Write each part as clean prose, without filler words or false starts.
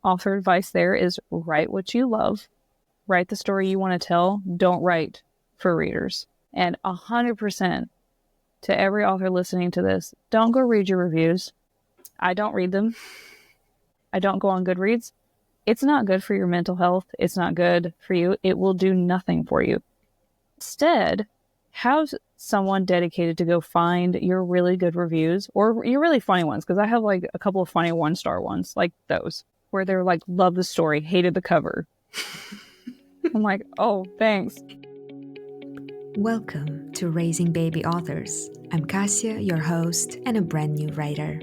author advice there is write what you love. Write the story you want to tell. Don't write for readers. And 100% to every author listening to this, don't go read your reviews. I don't read them. I don't go on Goodreads. It's not good for your mental health. It's not good for you. It will do nothing for you. Instead, have someone dedicated to go find your really good reviews or your really funny ones. Because I have like a couple of funny 1-star ones like those where they're like, love the story, hated the cover. I'm like, oh, thanks. Welcome to Raising Baby Authors. I'm Cassia, your host and a brand new writer.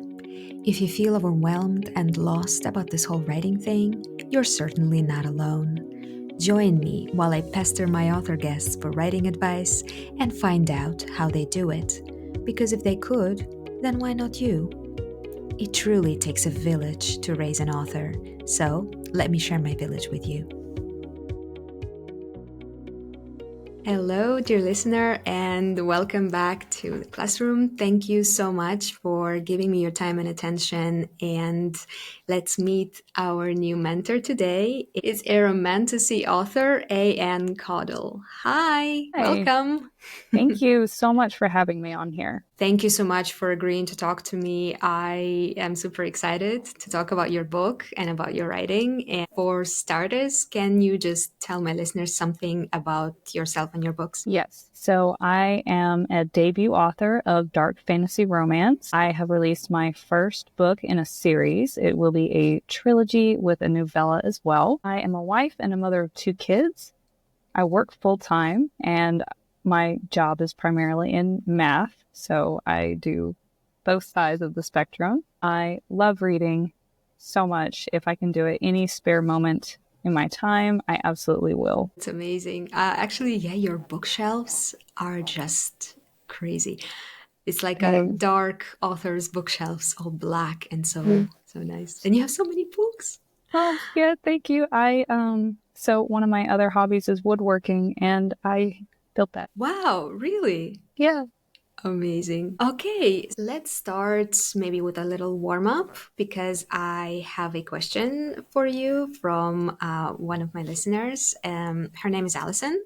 If you feel overwhelmed and lost about this whole writing thing, you're certainly not alone. Join me while I pester my author guests for writing advice and find out how they do it. Because if they could, then why not you? It truly takes a village to raise an author, so let me share my village with you. Hello, dear listener, and welcome back to the classroom. Thank you so much for giving me your time and attention. And let's meet our new mentor today. It's a Romantasy author, A.N. Caudle. Hi, welcome. Thank you so much for having me on here. Thank you so much for agreeing to talk to me. I am super excited to talk about your book and about your writing. And for starters, can you just tell my listeners something about yourself and your books? Yes. So I am a debut author of dark fantasy romance. I have released my first book in a series. It will be a trilogy with a novella as well. I am a wife and a mother of 2 kids. I work full-time and my job is primarily in math. So I do both sides of the spectrum. I love reading so much. If I can do it any spare moment in my time, I absolutely will. It's amazing. Actually, your bookshelves are just crazy. It's like a dark author's bookshelves, all black and so nice. And you have so many books. Oh, yeah, thank you. So one of my other hobbies is woodworking, and I built that. Wow, really? Yeah. Amazing. Okay, let's start maybe with a little warm up because I have a question for you from one of my listeners. Her name is Allison.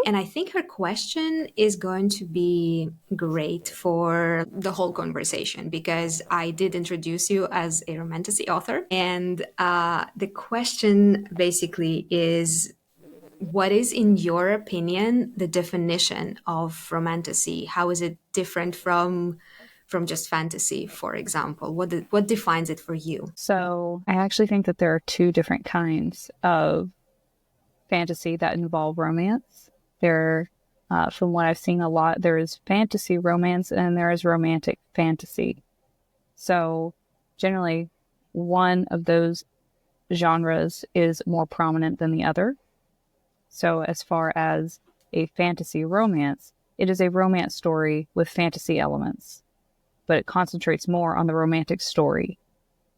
And I think her question is going to be great for the whole conversation because I did introduce you as a Romantasy author. And the question basically is, what is, in your opinion, the definition of Romantasy? How is it different from just fantasy, for example? What defines it for you? So I actually think that there are 2 different kinds of fantasy that involve romance. There, from what I've seen a lot, there is fantasy romance and there is romantic fantasy. So generally, one of those genres is more prominent than the other. So as far as a fantasy romance, it is a romance story with fantasy elements, but it concentrates more on the romantic story.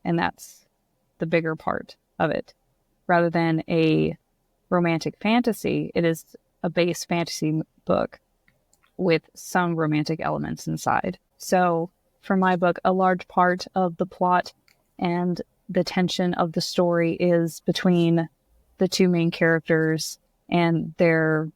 And that's the bigger part of it. Rather than a romantic fantasy, it is a base fantasy book with some romantic elements inside. So for my book, a large part of the plot and the tension of the story is between the 2 main characters and their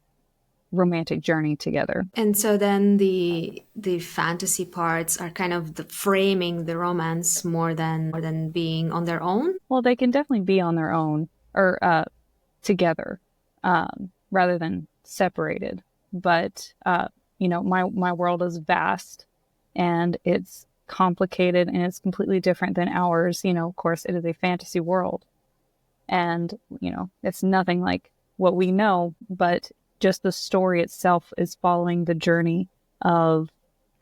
romantic journey together. And so then the fantasy parts are kind of the framing the romance more than being on their own? Well, they can definitely be on their own or together rather than separated. But, my world is vast and it's complicated and it's completely different than ours. Of course, it is a fantasy world. And, it's nothing like what we know, but just the story itself is following the journey of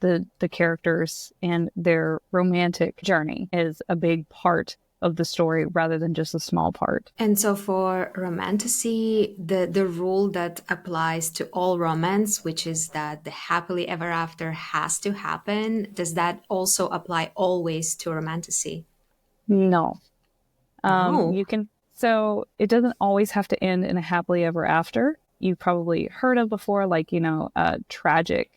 the characters, and their romantic journey is a big part of the story rather than just a small part. And so for Romantasy, the rule that applies to all romance, which is that the happily ever after has to happen, does that also apply always to Romantasy? No. No. So it doesn't always have to end in a happily ever after. You probably heard of before, like, a tragic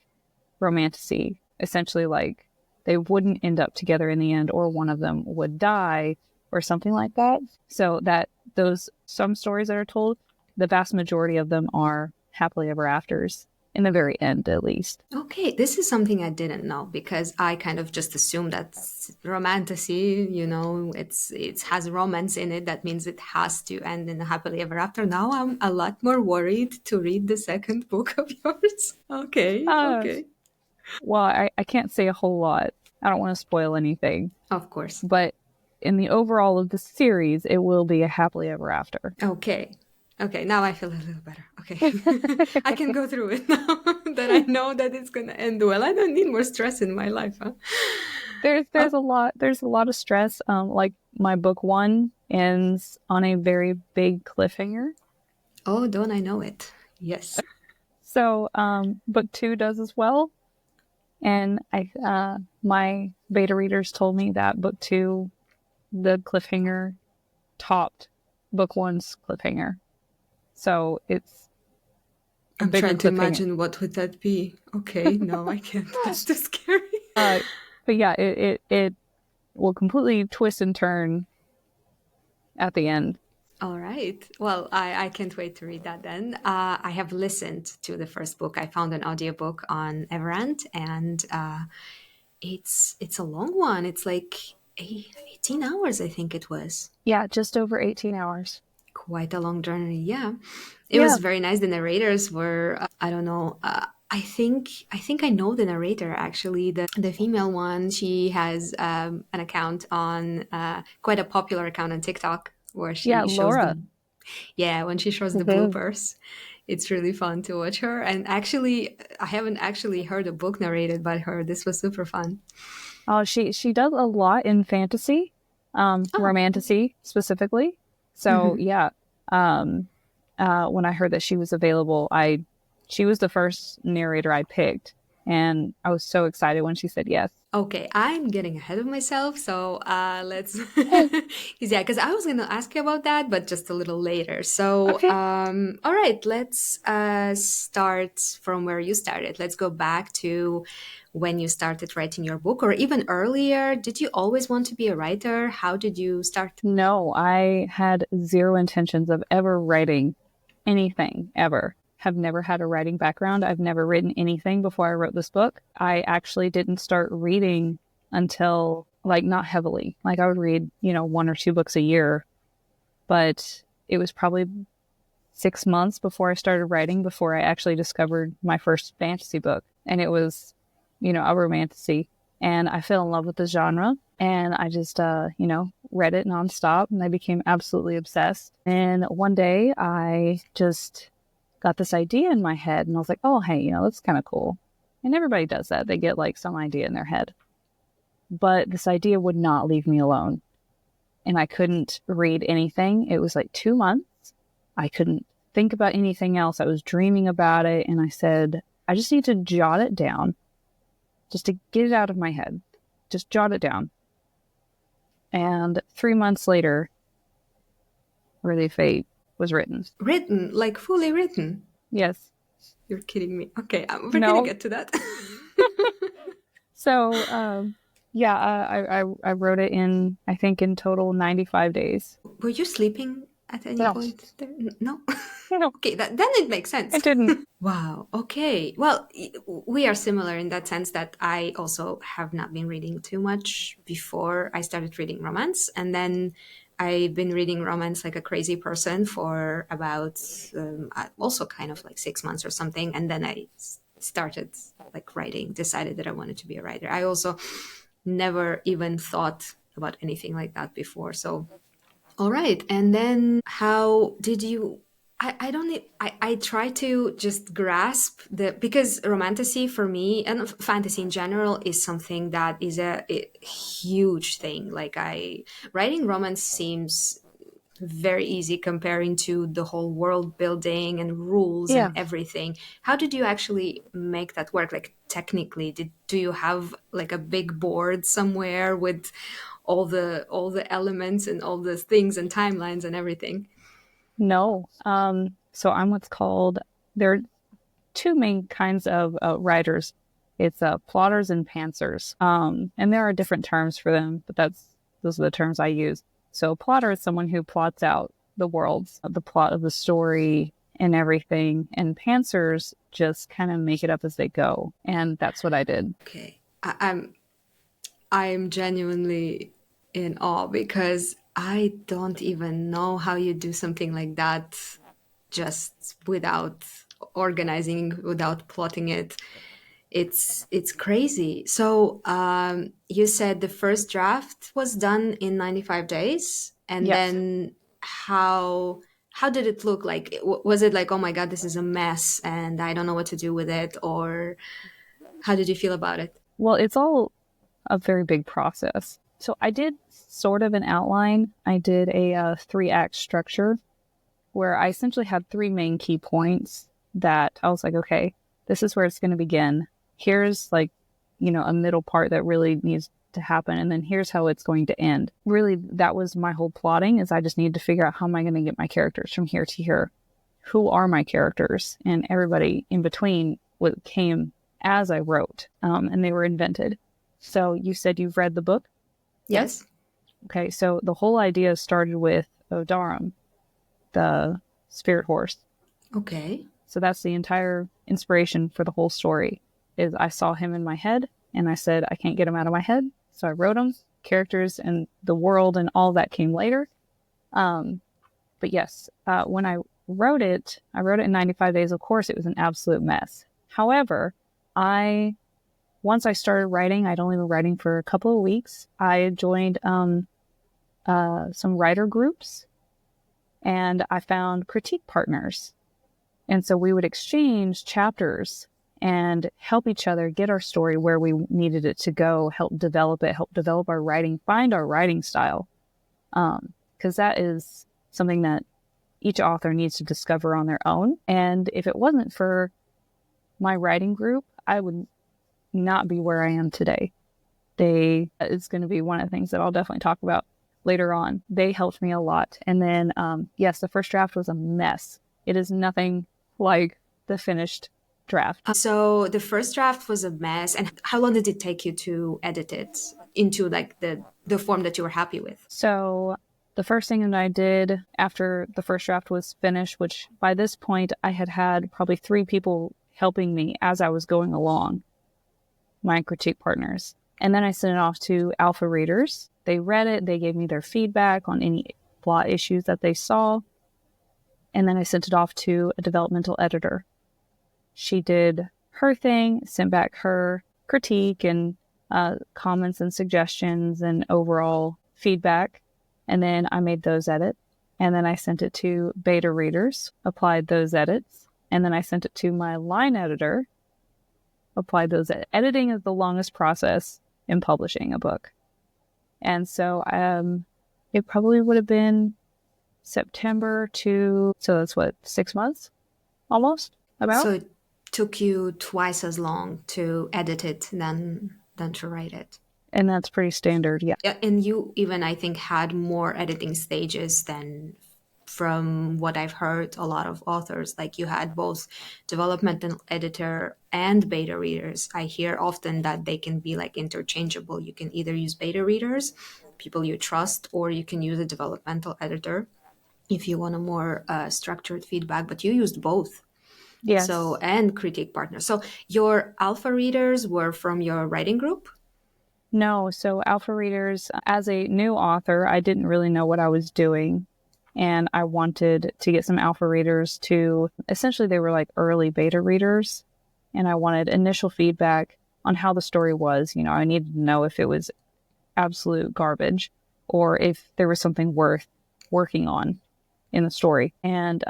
romantasy. Essentially, like, they wouldn't end up together in the end, or one of them would die, or something like that. So that those some stories that are told, the vast majority of them are happily ever afters in the very end, at least. Okay, this is something I didn't know because I kind of just assumed that romantasy, it has romance in it. That means it has to end in a happily ever after. Now I'm a lot more worried to read the second book of yours. Okay, Uh, okay. well, I can't say a whole lot. I don't want to spoil anything, Of course. but in the overall of the series, it will be a happily ever after. Okay. Okay, now I feel a little better. Okay. I can go through it now that I know that it's going to end well. I don't need more stress in my life, huh? There's Oh, a lot of stress. Like my book one ends on a very big cliffhanger. oh, don't I know it? Yes. So book two does as well. And my beta readers told me that book two, the cliffhanger topped book one's cliffhanger. So it's a I'm bigger trying to cliffhanger. imagine what would that be. Okay, no, I can't. That's too scary. Uh, but yeah, it will completely twist and turn at the end. All right. Well, I can't wait to read that then. I have listened to the first book. I found an audiobook on Everant, and it's a long one. It's like 18 hours, I think it was. Yeah, just over 18 hours. Quite a long journey. Yeah. It Yeah, was very nice. The narrators were, I don't know, I think I know the narrator actually. The female one, she has an account on quite a popular account on TikTok where yeah, she shows Laura. the yeah, when she shows the bloopers. It's really fun to watch her. And actually, I haven't actually heard a book narrated by her. This was super fun. Oh, she does a lot in fantasy, Oh, romantasy specifically. So mhm. yeah, when I heard that she was available, she was the first narrator I picked, and I was so excited when she said yes. Okay, I'm getting ahead of myself, so let's. Yeah, because I was going to ask you about that, but just a little later. So, Okay. all right, let's start from where you started. Let's go back to when you started writing your book, or even earlier. Did you always want to be a writer? How did you start? No, I had zero intentions of ever writing anything ever. Have never had a writing background. I've never written anything before I wrote this book. I actually didn't start reading until, like, not heavily. Like I would read, one or two books a year, but it was probably 6 months before I started writing before I actually discovered my first fantasy book. And it was, a romantasy. And I fell in love with the genre and I just, read it nonstop and I became absolutely obsessed. And one day I just got this idea in my head and I was like, oh, hey, that's kind of cool. And everybody does that. They get like some idea in their head. But this idea would not leave me alone. And I couldn't read anything. It was like 2 months. I couldn't think about anything else. I was dreaming about it. And I said, I just need to jot it down just to get it out of my head. Just jot it down. And 3 months later, Really Fate was written. Written, like fully written. Yes. You're kidding me. Okay, we're gonna No. get to that. So, yeah, I wrote it in, I think in total 95 days. Were you sleeping at any No, point there? No. no, Okay, then it makes I sense. didn't. Wow. Okay. Well, we are similar in that sense that I also have not been reading too much before I started reading romance. And then I've been reading romance like a crazy person for about also kind of like 6 months or something. And then I started like writing, decided that I wanted to be a writer. I also never even thought about anything like that before. So all right. And then how did you I don't need, I try to just grasp because romantasy for me and fantasy in general is something that is a huge thing. Like writing romance seems very easy comparing to the whole world building and rules and Yeah. everything. How did you actually make that work? Like technically, do you have like a big board somewhere with all the elements and all the things and timelines and everything? No. So I'm what's called, there are two main kinds of writers. It's plotters and pantsers. And there are different terms for them, but those are the terms I use. So a plotter is someone who plots out the worlds, the plot of the story and everything. And pantsers just kind of make it up as they go. And that's what I did. Okay. I'm genuinely in awe because I don't even know how you do something like that just without organizing, without plotting it. It's crazy. So you said the first draft was done in 95 days, and Yes. then how did it look like? Was it like, oh my god, this is a mess and I don't know what to do with it, or how did you feel about it? Well, it's all a very big process. So I did sort of an outline. I did a 3-act structure where I essentially had 3 main key points that I was like, okay, this is where it's going to begin. Here's like, a middle part that really needs to happen. And then here's how it's going to end. Really, that was my whole plotting, is I just needed to figure out how am I going to get my characters from here to here? Who are my characters? And everybody in between what came as I wrote, and they were invented. So you said you've read the book? Yes. Okay, so the whole idea started with Odaram, the spirit horse. Okay. So that's the entire inspiration for the whole story, is I saw him in my head and I said, I can't get him out of my head. So I wrote him, characters and the world and all that came later. But yes, when I wrote it in 95 days. Of course, it was an absolute mess. However, once I started writing, I'd only been writing for a couple of weeks. I joined some writer groups and I found critique partners. And so we would exchange chapters and help each other get our story where we needed it to go, help develop it, help develop our writing, find our writing style. Because that is something that each author needs to discover on their own. And if it wasn't for my writing group, I would not be where I am today. It's going to be one of the things that I'll definitely talk about later on. They helped me a lot. And then, yes, the first draft was a mess. It is nothing like the finished draft. So the first draft was a mess. And how long did it take you to edit it into like the form that you were happy with? So the first thing that I did after the first draft was finished, which by this point I had probably 3 people helping me as I was going along, my critique partners. And then I sent it off to alpha readers. They read it. They gave me their feedback on any plot issues that they saw. And then I sent it off to a developmental editor. She did her thing, sent back her critique and comments and suggestions and overall feedback. And then I made those edits. And then I sent it to beta readers, applied those edits. And then I sent it to my line editor, applied those edits. Editing is the longest process in publishing a book. And so it probably would have been September so that's 6 months almost about. So it took you twice as long to edit it than to write it. And that's pretty standard, yeah. And you even, I think, had more editing stages than, from what I've heard, a lot of authors. Like you had both developmental editor and beta readers. I hear often that they can be like interchangeable. You can either use beta readers, people you trust, or you can use a developmental editor if you want a more structured feedback. But you used both. Yes. So, and critique partners. So your alpha readers were from your writing group? No, so alpha readers, as a new author, I didn't really know what I was doing. And I wanted to get some alpha readers to, essentially they were like early beta readers. And I wanted initial feedback on how the story was. I needed to know if it was absolute garbage or if there was something worth working on in the story. And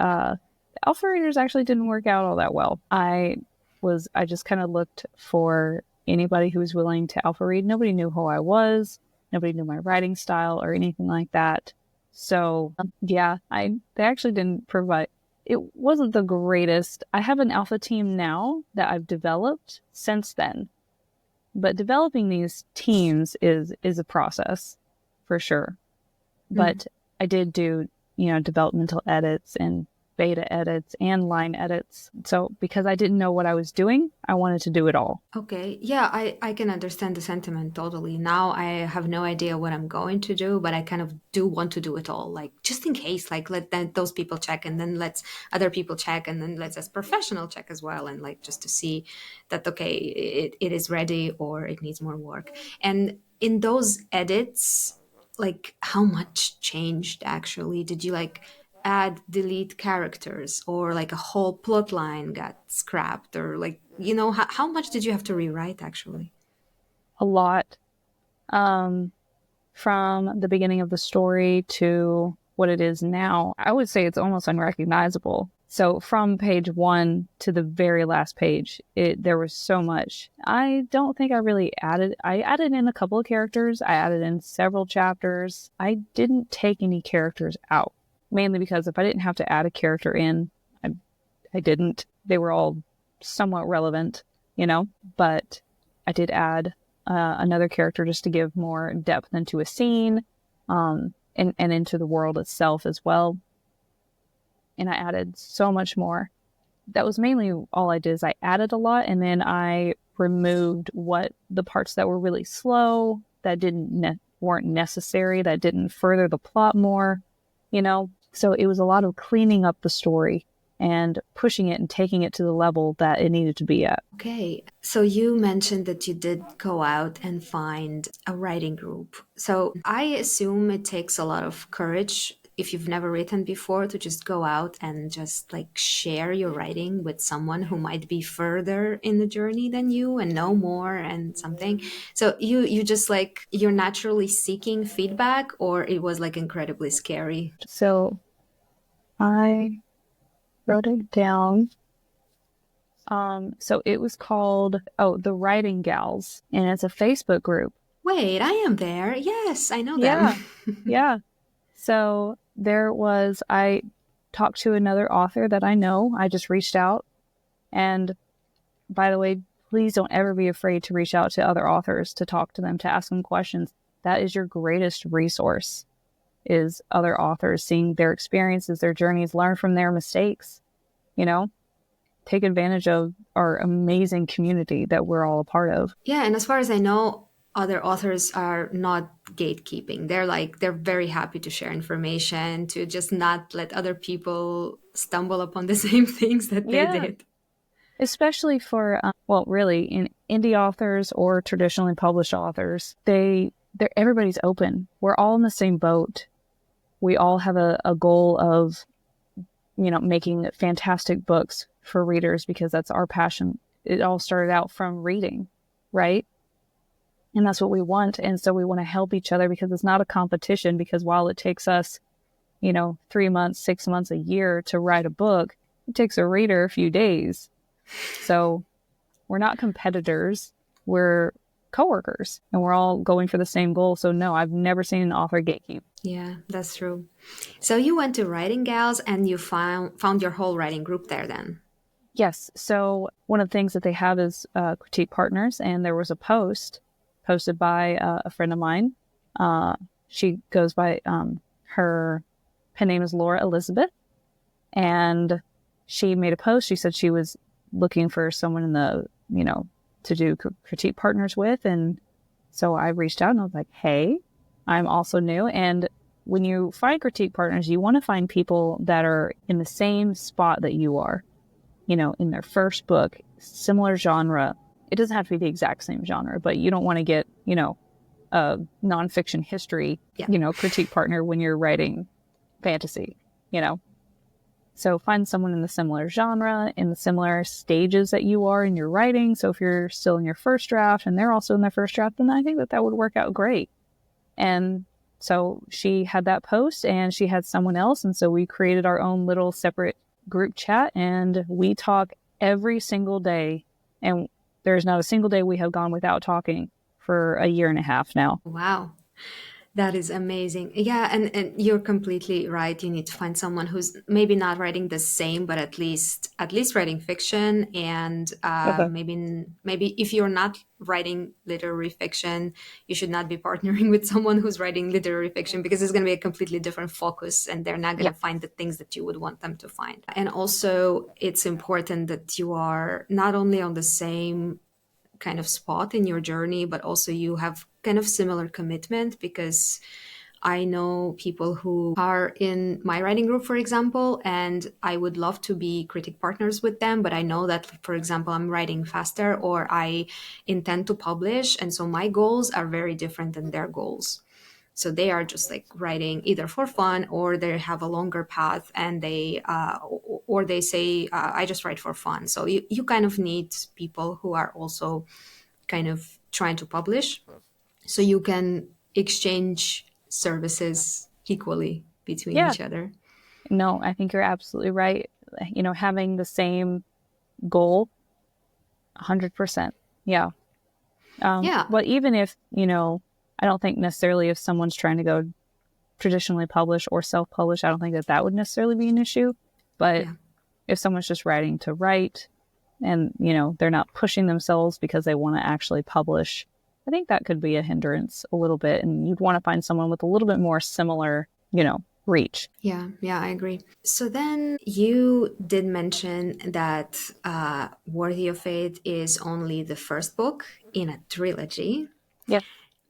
alpha readers actually didn't work out all that well. I just kind of looked for anybody who was willing to alpha read. Nobody knew who I was. Nobody knew my writing style or anything like that. So yeah, they actually didn't provide. It wasn't the greatest. I have an alpha team now that I've developed since then. But developing these teams is a process for sure. But I did do, developmental edits and beta edits and line edits. So because I didn't know what I was doing, I wanted to do it all. Okay. Yeah, I can understand the sentiment totally. Now I have no idea what I'm going to do, but I kind of do want to do it all. Like just in case, like those people check and then let's other people check and then let's as professional check as well. And like just to see that, okay, it is ready or it needs more work. And in those edits, like how much changed actually? Did you like add delete characters or like a whole plot line got scrapped or like how much did you have to rewrite actually? A lot. From the beginning of the story to what it is now, I would say it's almost unrecognizable. So from page 1 to the very last page, there was so much. I don't think I added in a couple of characters. I added in several chapters. I didn't take any characters out, mainly because if I didn't have to add a character in, I didn't. They were all somewhat relevant, but I did add another character just to give more depth into a scene, and into the world itself as well. And I added so much more. That was mainly all I did is I added a lot, and then I removed the parts that were really slow, that weren't necessary, that didn't further the plot more, So it was a lot of cleaning up the story and pushing it and taking it to the level that it needed to be at. Okay, so you mentioned that you did go out and find a writing group. So I assume it takes a lot of courage if you've never written before to just go out and just like share your writing with someone who might be further in the journey than you and know more and something. So you just like you're naturally seeking feedback, or it was like incredibly scary? So I wrote it down. So it was called, the Writing Gals, and it's a Facebook group. Wait, I am there. Yes, I know Yeah. them. Yeah. So I talked to another author that I know. I just reached out. And by the way, please don't ever be afraid to reach out to other authors, to talk to them, to ask them questions. That is your greatest resource, is other authors, seeing their experiences, their journeys, learn from their mistakes, take advantage of our amazing community that we're all a part of. Yeah, and as far as I know, other authors are not gatekeeping. They're very happy to share information, to just not let other people stumble upon the same things that they Yeah. did. Especially for, really, in indie authors or traditionally published authors, everybody's open. We're all in the same boat. We all have a goal of, making fantastic books for readers, because that's our passion. It all started out from reading, right? And that's what we want. And so we want to help each other, because it's not a competition, because while it takes us, 3 months, 6 months, a year to write a book, it takes a reader a few days. So we're not competitors, we're coworkers, and we're all going for the same goal. So no, I've never seen an author gatekeep. Yeah, that's true. So you went to Writing Gals and you found your whole writing group there then? Yes. So one of the things that they have is critique partners, and there was a post posted by a friend of mine. She goes by, her pen name is Laura Elizabeth, and she made a post. She said she was looking for someone in the, to do critique partners with. And so I reached out and I was like, hey, I'm also new. And when you find critique partners, you want to find people that are in the same spot that you are, in their first book, similar genre. It doesn't have to be the exact same genre, but you don't want to get, a nonfiction history, critique partner when you're writing fantasy, So find someone in the similar genre, in the similar stages that you are in your writing. So if you're still in your first draft and they're also in their first draft, then I think that would work out great. And so she had that post and she had someone else. And so we created our own little separate group chat, and we talk every single day. And there's not a single day we have gone without talking for a year and a half now. Wow. That is amazing. Yeah, and you're completely right. You need to find someone who's maybe not writing the same, but at least writing fiction. And Okay. maybe if you're not writing literary fiction, you should not be partnering with someone who's writing literary fiction, because it's going to be a completely different focus, and they're not going Yeah. to find the things that you would want them to find. And also, it's important that you are not only on the same kind of spot in your journey, but also you have kind of similar commitment, because I know people who are in my writing group, for example, and I would love to be critic partners with them. But I know that, for example, I'm writing faster or I intend to publish. And so my goals are very different than their goals. So they are just like writing either for fun, or they have a longer path, and or they say, I just write for fun. So you kind of need people who are also kind of trying to publish, so you can exchange services equally between Yeah. each other. No, I think you're absolutely right. Having the same goal, 100%. Yeah. Yeah, But even if, I don't think necessarily if someone's trying to go traditionally publish or self-publish, I don't think that would necessarily be an issue. But yeah. if someone's just writing to write and, they're not pushing themselves because they want to actually publish, I think that could be a hindrance a little bit. And you'd want to find someone with a little bit more similar, reach. Yeah, yeah, I agree. So then you did mention that Worthy of Fate is only the first book in a trilogy. Yeah.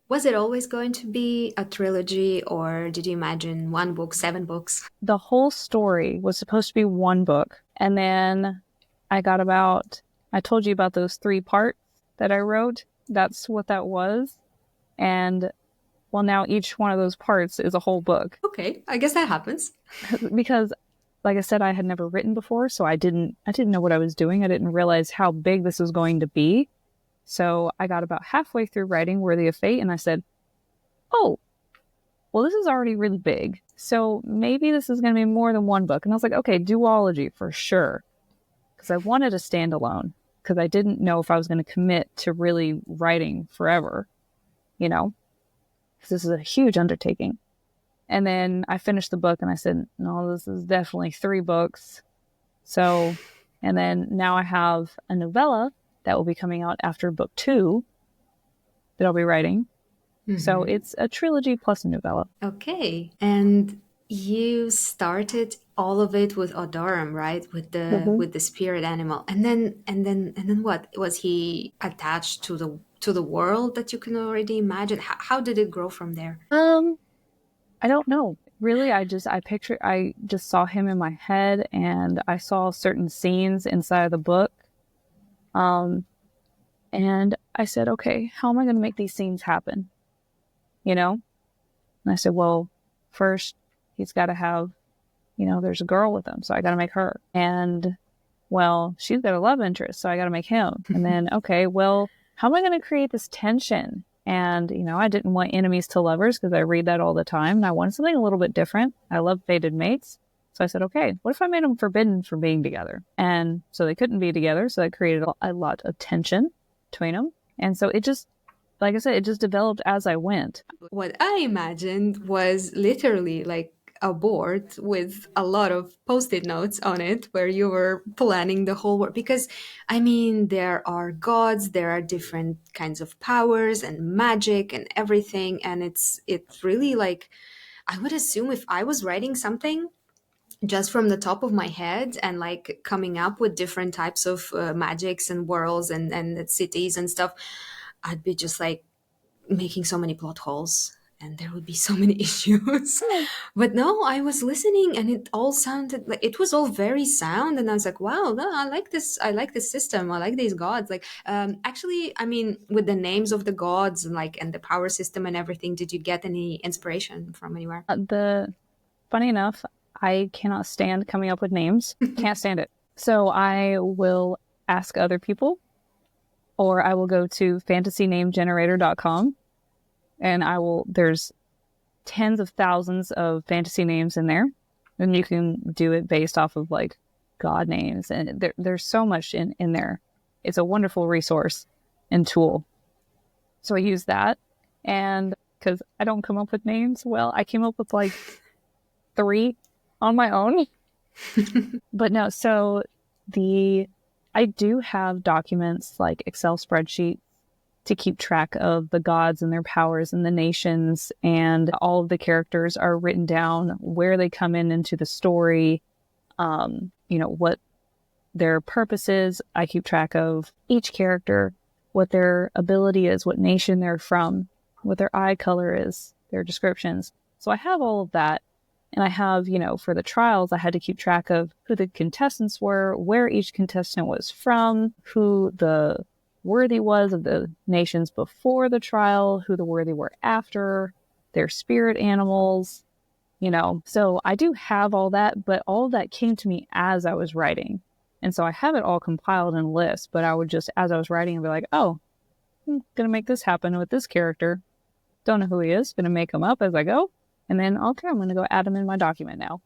Was it always going to be a trilogy, or did you imagine one book, seven books? The whole story was supposed to be one book. And then I told you about those 3 parts that I wrote. That's what that was. And well, now each one of those parts is a whole book. Okay, I guess that happens. Because like I said, I had never written before, so I didn't know what I was doing. I didn't realize how big this was going to be. So I got about halfway through writing Worthy of Fate and I said, "Oh, well, this is already really big. So maybe this is going to be more than one book." And I was like, "Okay, duology for sure." Because I wanted a standalone, because I didn't know if I was going to commit to really writing forever, because this is a huge undertaking. And then I finished the book and I said, "No, this is definitely 3 books." So, and then now I have a novella that will be coming out after book 2 that I'll be writing. So it's a trilogy plus a novella. Okay. And you started all of it with Odorum, right? Mm-hmm. With the spirit animal. And then what? Was he attached to the world that you can already imagine? How did it grow from there? I don't know. Really, I just saw him in my head and I saw certain scenes inside of the book. And I said, "Okay, how am I going to make these scenes happen?" And I said, "Well, first he's got to have, there's a girl with him. So I got to make her. And well, she's got a love interest. So I got to make him. And then, okay, well, how am I going to create this tension?" And, I didn't want enemies to lovers because I read that all the time. And I wanted something a little bit different. I love fated mates. So I said, okay, what if I made them forbidden from being together? And so they couldn't be together. So that created a lot of tension between them. And so it just, like I said, it just developed as I went. What I imagined was literally like a board with a lot of post-it notes on it where you were planning the whole work, because I mean there are gods, there are different kinds of powers and magic and everything, and it's really like, I would assume if I was writing something just from the top of my head and like coming up with different types of magics and worlds and cities and stuff, I'd be just like making so many plot holes and there would be so many issues. But no, I was listening and it all sounded like it was all very sound, and I was like, wow, no, I like this system, I like these gods. Like actually, I mean, with the names of the gods and like and the power system and everything, did you get any inspiration from anywhere? Funny enough, I cannot stand coming up with names. Can't stand it. So I will ask other people, or I will go to fantasynamegenerator.com and there's tens of thousands of fantasy names in there. And you can do it based off of like god names. And there's so much in there. It's a wonderful resource and tool. So I use that. And because I don't come up with names well. I came up with like 3 on my own. But no, so I do have documents like Excel spreadsheets to keep track of the gods and their powers and the nations, and all of the characters are written down, where they come in into the story, what their purpose is. I keep track of each character, what their ability is, what nation they're from, what their eye color is, their descriptions. So I have all of that. And I have, for the trials, I had to keep track of who the contestants were, where each contestant was from, who the worthy was of the nations before the trial, who the worthy were after, their spirit animals, So I do have all that, but all of that came to me as I was writing. And so I have it all compiled in lists, but I would just, as I was writing, I'd be like, oh, I'm going to make this happen with this character. Don't know who he is. Going to make him up as I go. And then, okay, I'm going to go add him in my document now.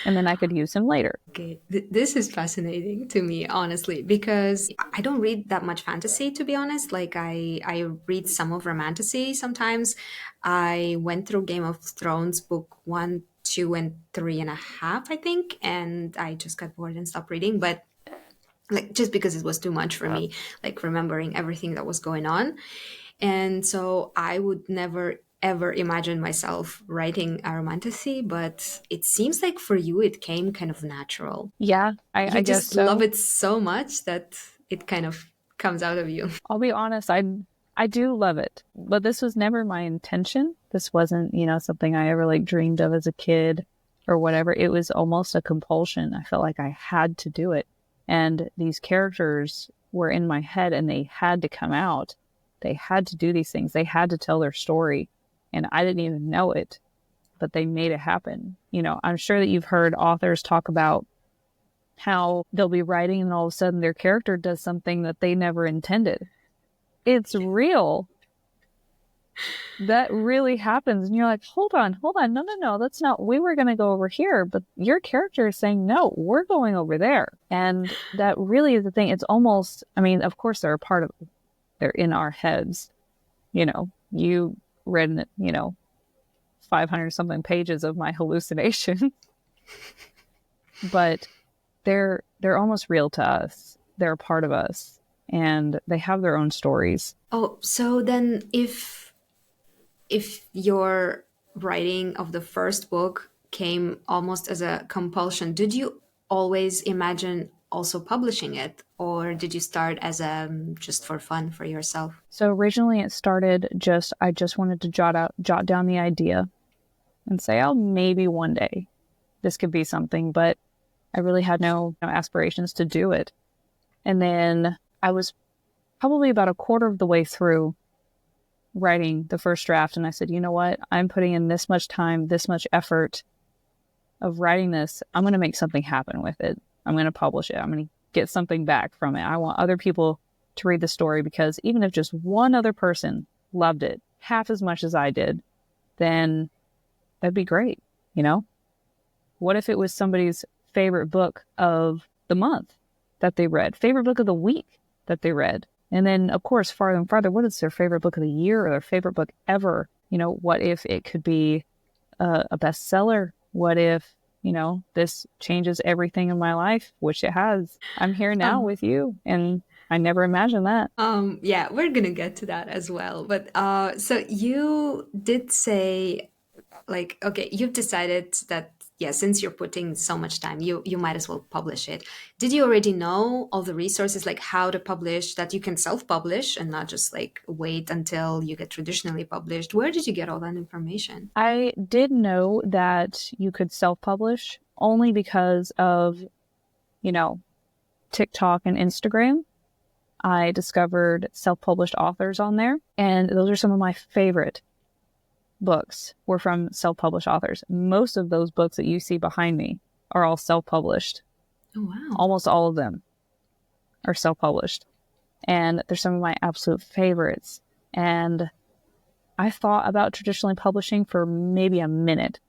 And then I could use him later. Okay, this is fascinating to me, honestly, because I don't read that much fantasy, to be honest. Like, I read some of Romantasy sometimes. I went through Game of Thrones book 1, 2, and 3.5, I think, and I just got bored and stopped reading. But like, just because it was too much for me, like remembering everything that was going on. And so I would never ever imagine myself writing a romantasy, but it seems like for you it came kind of natural. Yeah, You I guess just so. love it so much that it kind of comes out of you. I'll be honest, I do love it, but this was never my intention. This wasn't, something I ever like dreamed of as a kid or whatever. It was almost a compulsion. I felt like I had to do it. And these characters were in my head and they had to come out. They had to do these things. They had to tell their story. And I didn't even know it, but they made it happen. I'm sure that you've heard authors talk about how they'll be writing and all of a sudden their character does something that they never intended. It's real. That really happens. And you're like, hold on. No. That's not, we were going to go over here, but your character is saying, no, we're going over there. And that really is the thing. It's almost, of course they're a part of, they're in our heads. You read, 500 something pages of my hallucination, but they're almost real to us. They're a part of us and they have their own stories. Oh, so then if your writing of the first book came almost as a compulsion, did you always imagine also publishing it, or did you start as just for fun for yourself? So originally it started I just wanted to jot down the idea and say, oh, maybe one day this could be something, but I really had no aspirations to do it. And then I was probably about a quarter of the way through writing the first draft, and I said, you know what? I'm putting in this much time, this much effort of writing this. I'm going to make something happen with it. I'm going to publish it. I'm going to get something back from it. I want other people to read the story, because even if just one other person loved it half as much as I did, then that'd be great. What if it was somebody's favorite book of the month that they read, favorite book of the week that they read? And then, of course, farther and farther, what is their favorite book of the year or their favorite book ever? What if it could be a bestseller? What if, this changes everything in my life, which it has. I'm here now with you, and I never imagined that. Yeah, we're going to get to that as well. But so you did say, like, okay, you've decided that, yeah, since you're putting so much time, you might as well publish it. Did you already know all the resources, like how to publish, that you can self-publish and not just like wait until you get traditionally published? Where did you get all that information? I did know that you could self-publish only because of, TikTok and Instagram. I discovered self-published authors on there, and those are some of my favorite books were from self-published authors. Most of those books that you see behind me are all self-published. Oh, wow. Almost all of them are self-published. And they're some of my absolute favorites. And I thought about traditionally publishing for maybe a minute.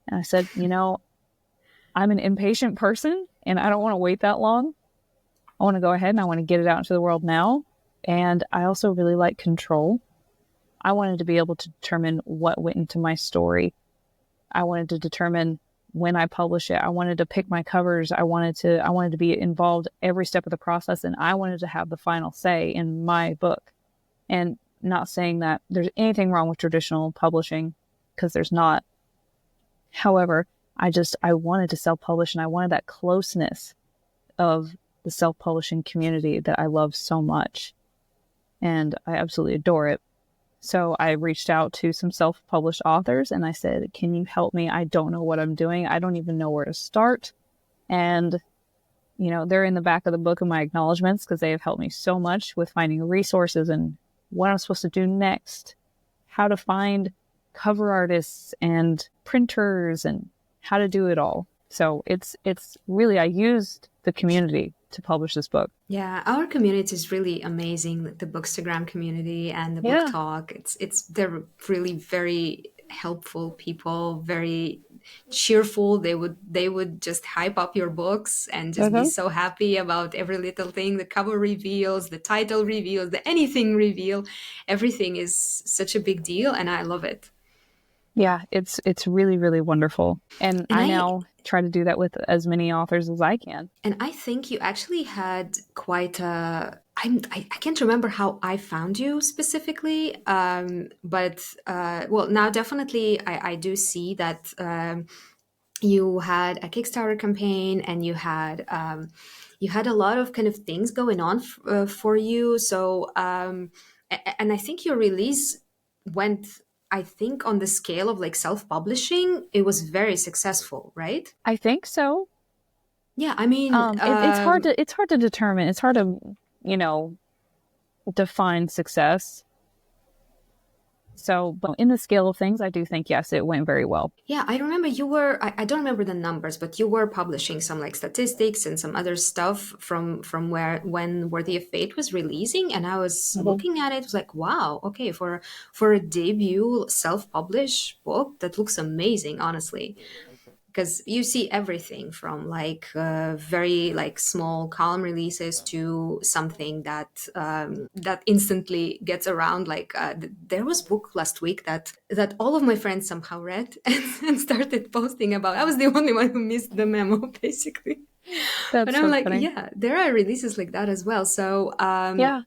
And I said, I'm an impatient person and I don't want to wait that long. I want to go ahead and I want to get it out into the world now. And I also really like control. I wanted to be able to determine what went into my story. I wanted to determine when I publish it. I wanted to pick my covers. I wanted to be involved every step of the process, and I wanted to have the final say in my book. And not saying that there's anything wrong with traditional publishing, because there's not. However, I wanted to self-publish, and I wanted that closeness of the self-publishing community that I love so much. And I absolutely adore it. So I reached out to some self-published authors and I said, can you help me? I don't know what I'm doing. I don't even know where to start. And, they're in the back of the book of my acknowledgments because they have helped me so much with finding resources and what I'm supposed to do next, how to find cover artists and printers and how to do it all. So it's really, I used the community to publish this book. Yeah, our community is really amazing. The Bookstagram community and the book talk. They're really very helpful people, very cheerful. They would just hype up your books and just be so happy about every little thing. The cover reveals, the title reveals, the anything reveal. Everything is such a big deal and I love it. Yeah, it's really, really wonderful. And I now try to do that with as many authors as I can. And I think you actually had quite a... I can't remember how I found you specifically, but now definitely I do see that you had a Kickstarter campaign and you had a lot of kind of things going on for you. So, and I think your release went... I think on the scale of like self-publishing, it was very successful, right? I think so. Yeah, I mean, it's hard to determine. It's hard to, define success. So, but in the scale of things, I do think, yes, it went very well. Yeah, I remember you were, I don't remember the numbers, but you were publishing some like statistics and some other stuff from when Worthy of Fate was releasing. And I was looking at it, it was like, wow, okay, for a debut self-published book, that looks amazing, honestly. Because you see everything from like very like small calm releases to something that that instantly gets around. Like there was a book last week that all of my friends somehow read and started posting about. I was the only one who missed the memo, basically. That's but I'm so like, funny. yeah, there are releases like that as well. So yeah.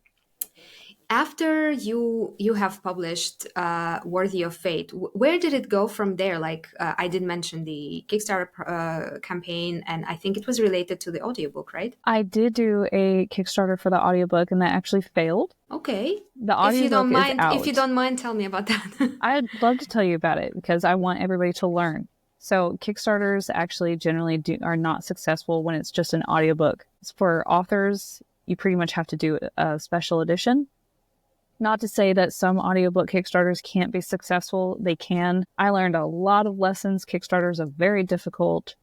After you have published Worthy of Fate, where did it go from there? Like I did mention the Kickstarter campaign, and I think it was related to the audiobook, right? I did do a Kickstarter for the audiobook, and that actually failed. Okay. The audiobook is out. If you don't mind, tell me about that. I'd love to tell you about it because I want everybody to learn. So Kickstarters actually generally are not successful when it's just an audiobook. For authors, you pretty much have to do a special edition. Not to say that some audiobook Kickstarters can't be successful. They can. I learned a lot of lessons. Kickstarter is a very difficult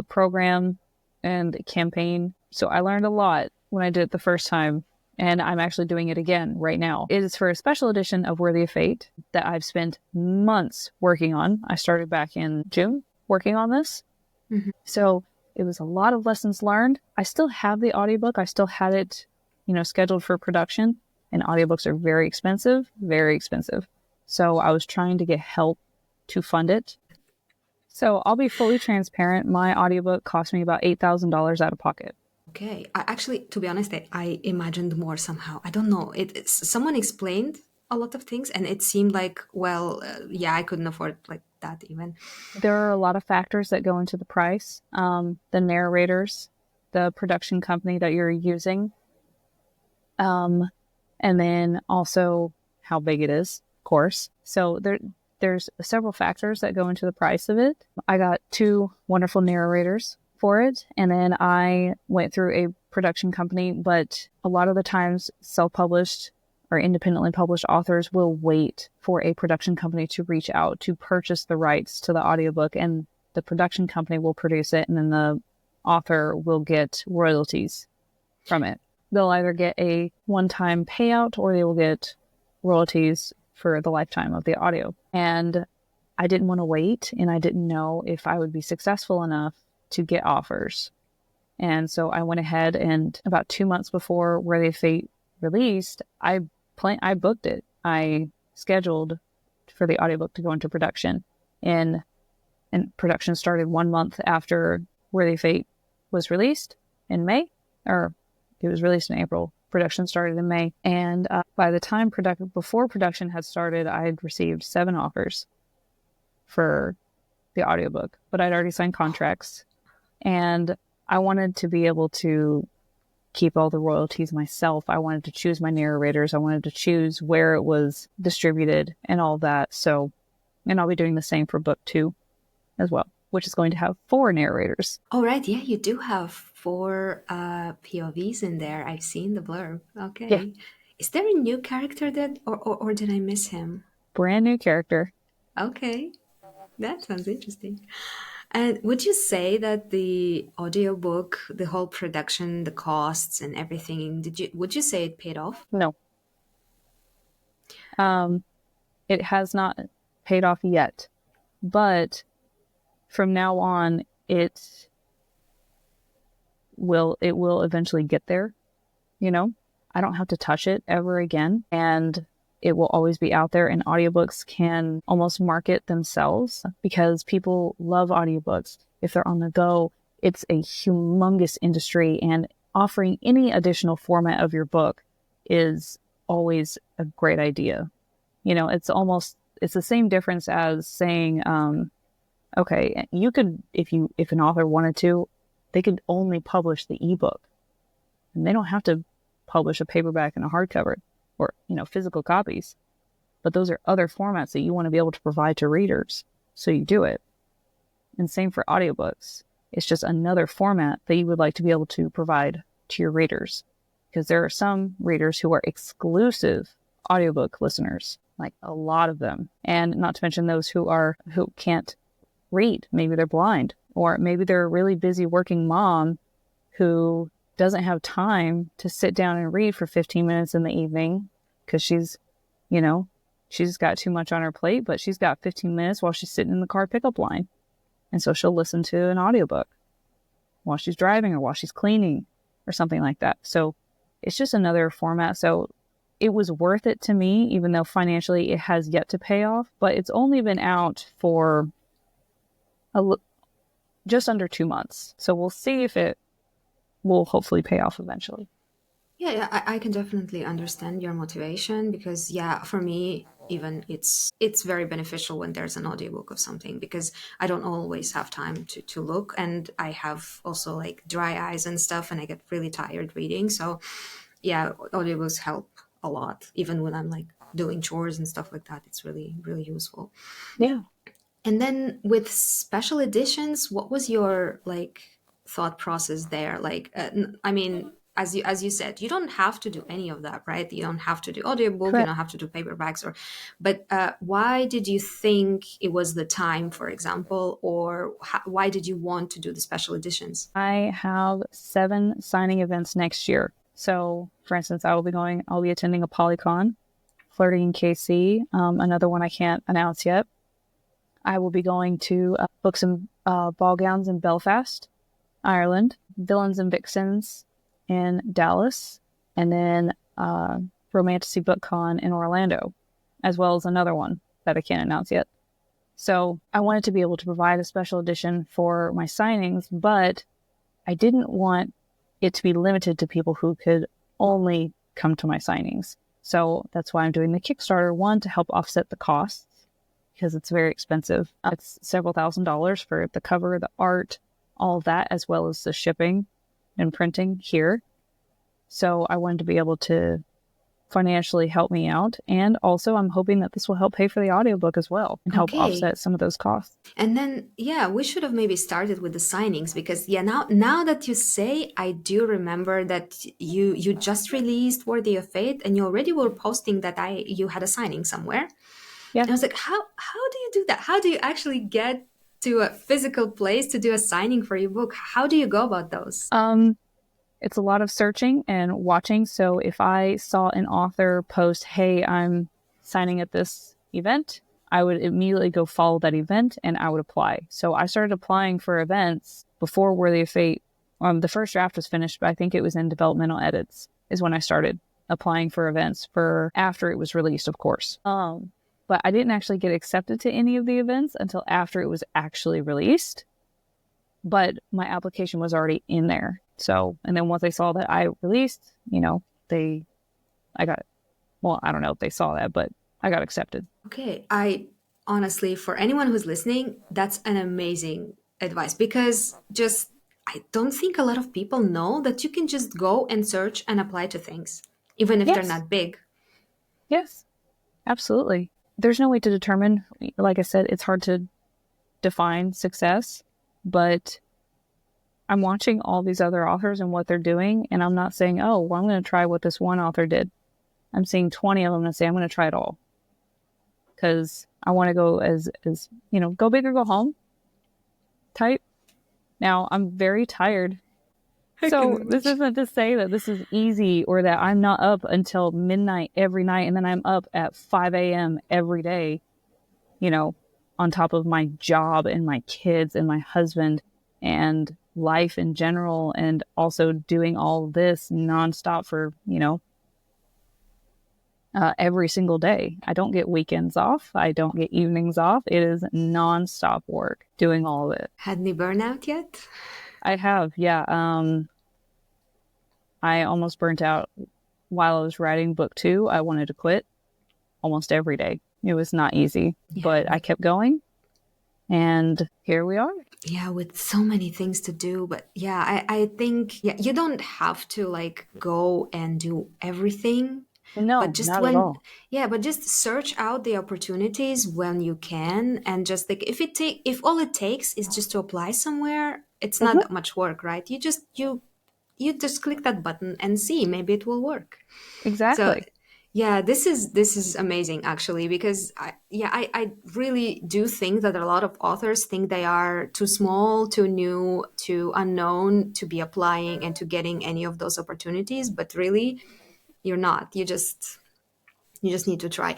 program and campaign. So I learned a lot when I did it the first time. And I'm actually doing it again right now. It is for a special edition of Worthy of Fate that I've spent months working on. I started back in June working on this. Mm-hmm. So it was a lot of lessons learned. I still have the audiobook. I still had it, scheduled for production. And audiobooks are very expensive, very expensive. So I was trying to get help to fund it. So I'll be fully transparent. My audiobook cost me about $8,000 out of pocket. Okay. Actually, to be honest, I imagined more somehow. I don't know. Someone explained a lot of things and it seemed like, yeah, I couldn't afford like that even. There are a lot of factors that go into the price. The narrators, the production company that you're using, and then also how big it is, of course. So there's several factors that go into the price of it. I got 2 wonderful narrators for it, and then I went through a production company, but a lot of the times self-published or independently published authors will wait for a production company to reach out to purchase the rights to the audiobook, and the production company will produce it, and then the author will get royalties from it. They'll either get a one-time payout or they will get royalties for the lifetime of the audio. And I didn't want to wait, and I didn't know if I would be successful enough to get offers. And so I went ahead and about 2 months before Worthy of Fate released, I booked it. I scheduled for the audiobook to go into production. And production started 1 month after Worthy Fate was released in May, or it was released in April. Production started in May. And by the time before production had started, I had received 7 offers for the audiobook, but I'd already signed contracts. And I wanted to be able to keep all the royalties myself. I wanted to choose my narrators. I wanted to choose where it was distributed and all that. So, and I'll be doing the same for book 2 as well, which is going to have 4 narrators. Oh, right. Yeah, you do have 4 POVs in there. I've seen the blurb. Okay. Yeah. Is there a new character that, or did I miss him? Brand new character. Okay. That sounds interesting. And would you say that the audiobook, the whole production, the costs and everything, would you say it paid off? No. It has not paid off yet, but from now on, it will eventually get there. You know, I don't have to touch it ever again, and it will always be out there, and audiobooks can almost market themselves because people love audiobooks. If they're on the go, it's a humongous industry, and offering any additional format of your book is always a great idea. You know, it's the same difference as saying, okay, you could, if an author wanted to, they could only publish the ebook, and they don't have to publish a paperback and a hardcover, or, you know, physical copies. But those are other formats that you want to be able to provide to readers. So you do it. And same for audiobooks. It's just another format that you would like to be able to provide to your readers. Because there are some readers who are exclusive audiobook listeners, like a lot of them. And not to mention those who can't read. Maybe they're blind, or maybe they're a really busy working mom who doesn't have time to sit down and read for 15 minutes in the evening because she's got too much on her plate, but she's got 15 minutes while she's sitting in the car pickup line. And so she'll listen to an audiobook while she's driving or while she's cleaning or something like that. So it's just another format. So it was worth it to me, even though financially it has yet to pay off, but it's only been out for just under 2 months. So we'll see if it will hopefully pay off eventually. Yeah, I can definitely understand your motivation because, yeah, for me, even it's very beneficial when there's an audiobook of something because I don't always have time to look, and I have also like dry eyes and stuff, and I get really tired reading. So, yeah, audiobooks help a lot, even when I'm like doing chores and stuff like that. It's really, really useful. Yeah. And then with special editions, what was your like thought process there? Like, I mean, as you said, you don't have to do any of that, right? You don't have to do audiobook, Correct. you don't have to do paperbacks, but why did you think it was the time, for example, or why did you want to do the special editions? I have 7 signing events next year. So, for instance, I'll be attending a Polycon, Flirting in KC, another one I can't announce yet. I will be going to Books and Ball Gowns in Belfast, Ireland, Villains and Vixens in Dallas, and then Romantasy BookCon in Orlando, as well as another one that I can't announce yet. So I wanted to be able to provide a special edition for my signings, but I didn't want it to be limited to people who could only come to my signings. So that's why I'm doing the Kickstarter one, to help offset the costs, because it's very expensive. It's several $1,000s for the cover, the art, all of that, as well as the shipping and printing here. So I wanted to be able to financially help me out. And also I'm hoping that this will help pay for the audiobook as well and help offset some of those costs. And then, yeah, we should have maybe started with the signings because, yeah, now that you say, I do remember that you just released Worthy of Fate and you already were posting that you had a signing somewhere. Yeah. And I was like, how do you do that? How do you actually get to a physical place to do a signing for your book? How do you go about those? It's a lot of searching and watching. So if I saw an author post, hey, I'm signing at this event, I would immediately go follow that event and I would apply. So I started applying for events before Worthy of Fate. The first draft was finished, but I think it was in developmental edits is when I started. applying for events for after it was released, of course. But I didn't actually get accepted to any of the events until after it was actually released. But my application was already in there. So, and then once they saw that I released, I got, well, I don't know if they saw that, but I got accepted. Okay, I honestly, for anyone who's listening, that's an amazing advice because just I don't think a lot of people know that you can just go and search and apply to things, even if they're Yes. not big. Yes, absolutely. There's no way to determine, like I said, it's hard to define success, but I'm watching all these other authors and what they're doing, and I'm not saying, oh, well, I'm going to try what this one author did. I'm seeing 20 of them and say, I'm going to try it all. Because I want to go as go big or go home type. Now, I'm very tired. So this isn't to say that this is easy or that I'm not up until midnight every night and then I'm up at 5 a.m. every day, on top of my job and my kids and my husband and life in general, and also doing all this nonstop for, every single day. I don't get weekends off. I don't get evenings off. It is nonstop work doing all of it. Had any burnout yet? I have, yeah. I almost burnt out while I was writing book 2. I wanted to quit almost every day. It was not easy, but I kept going. And here we are. Yeah, with so many things to do. But yeah, I think you don't have to go and do everything. No, But just not at all. but just search out the opportunities when you can, and just if all it takes is just to apply somewhere, it's not that much work, right? You just click that button and see, maybe it will work. So Exactly. yeah, this is amazing actually, because I really do think that a lot of authors think they are too small, too new, too unknown to be applying and to getting any of those opportunities, but really you're not. You just need to try.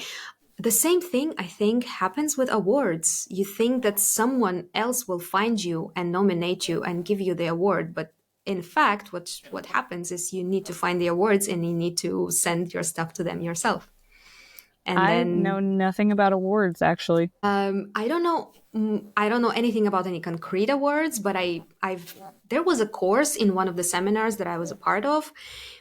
The same thing I think happens with awards. You think that someone else will find you and nominate you and give you the award, but in fact what happens is you need to find the awards and you need to send your stuff to them yourself. And I then know nothing about awards, actually. I don't know. I don't know anything about any concrete awards, but there was a course in one of the seminars that I was a part of,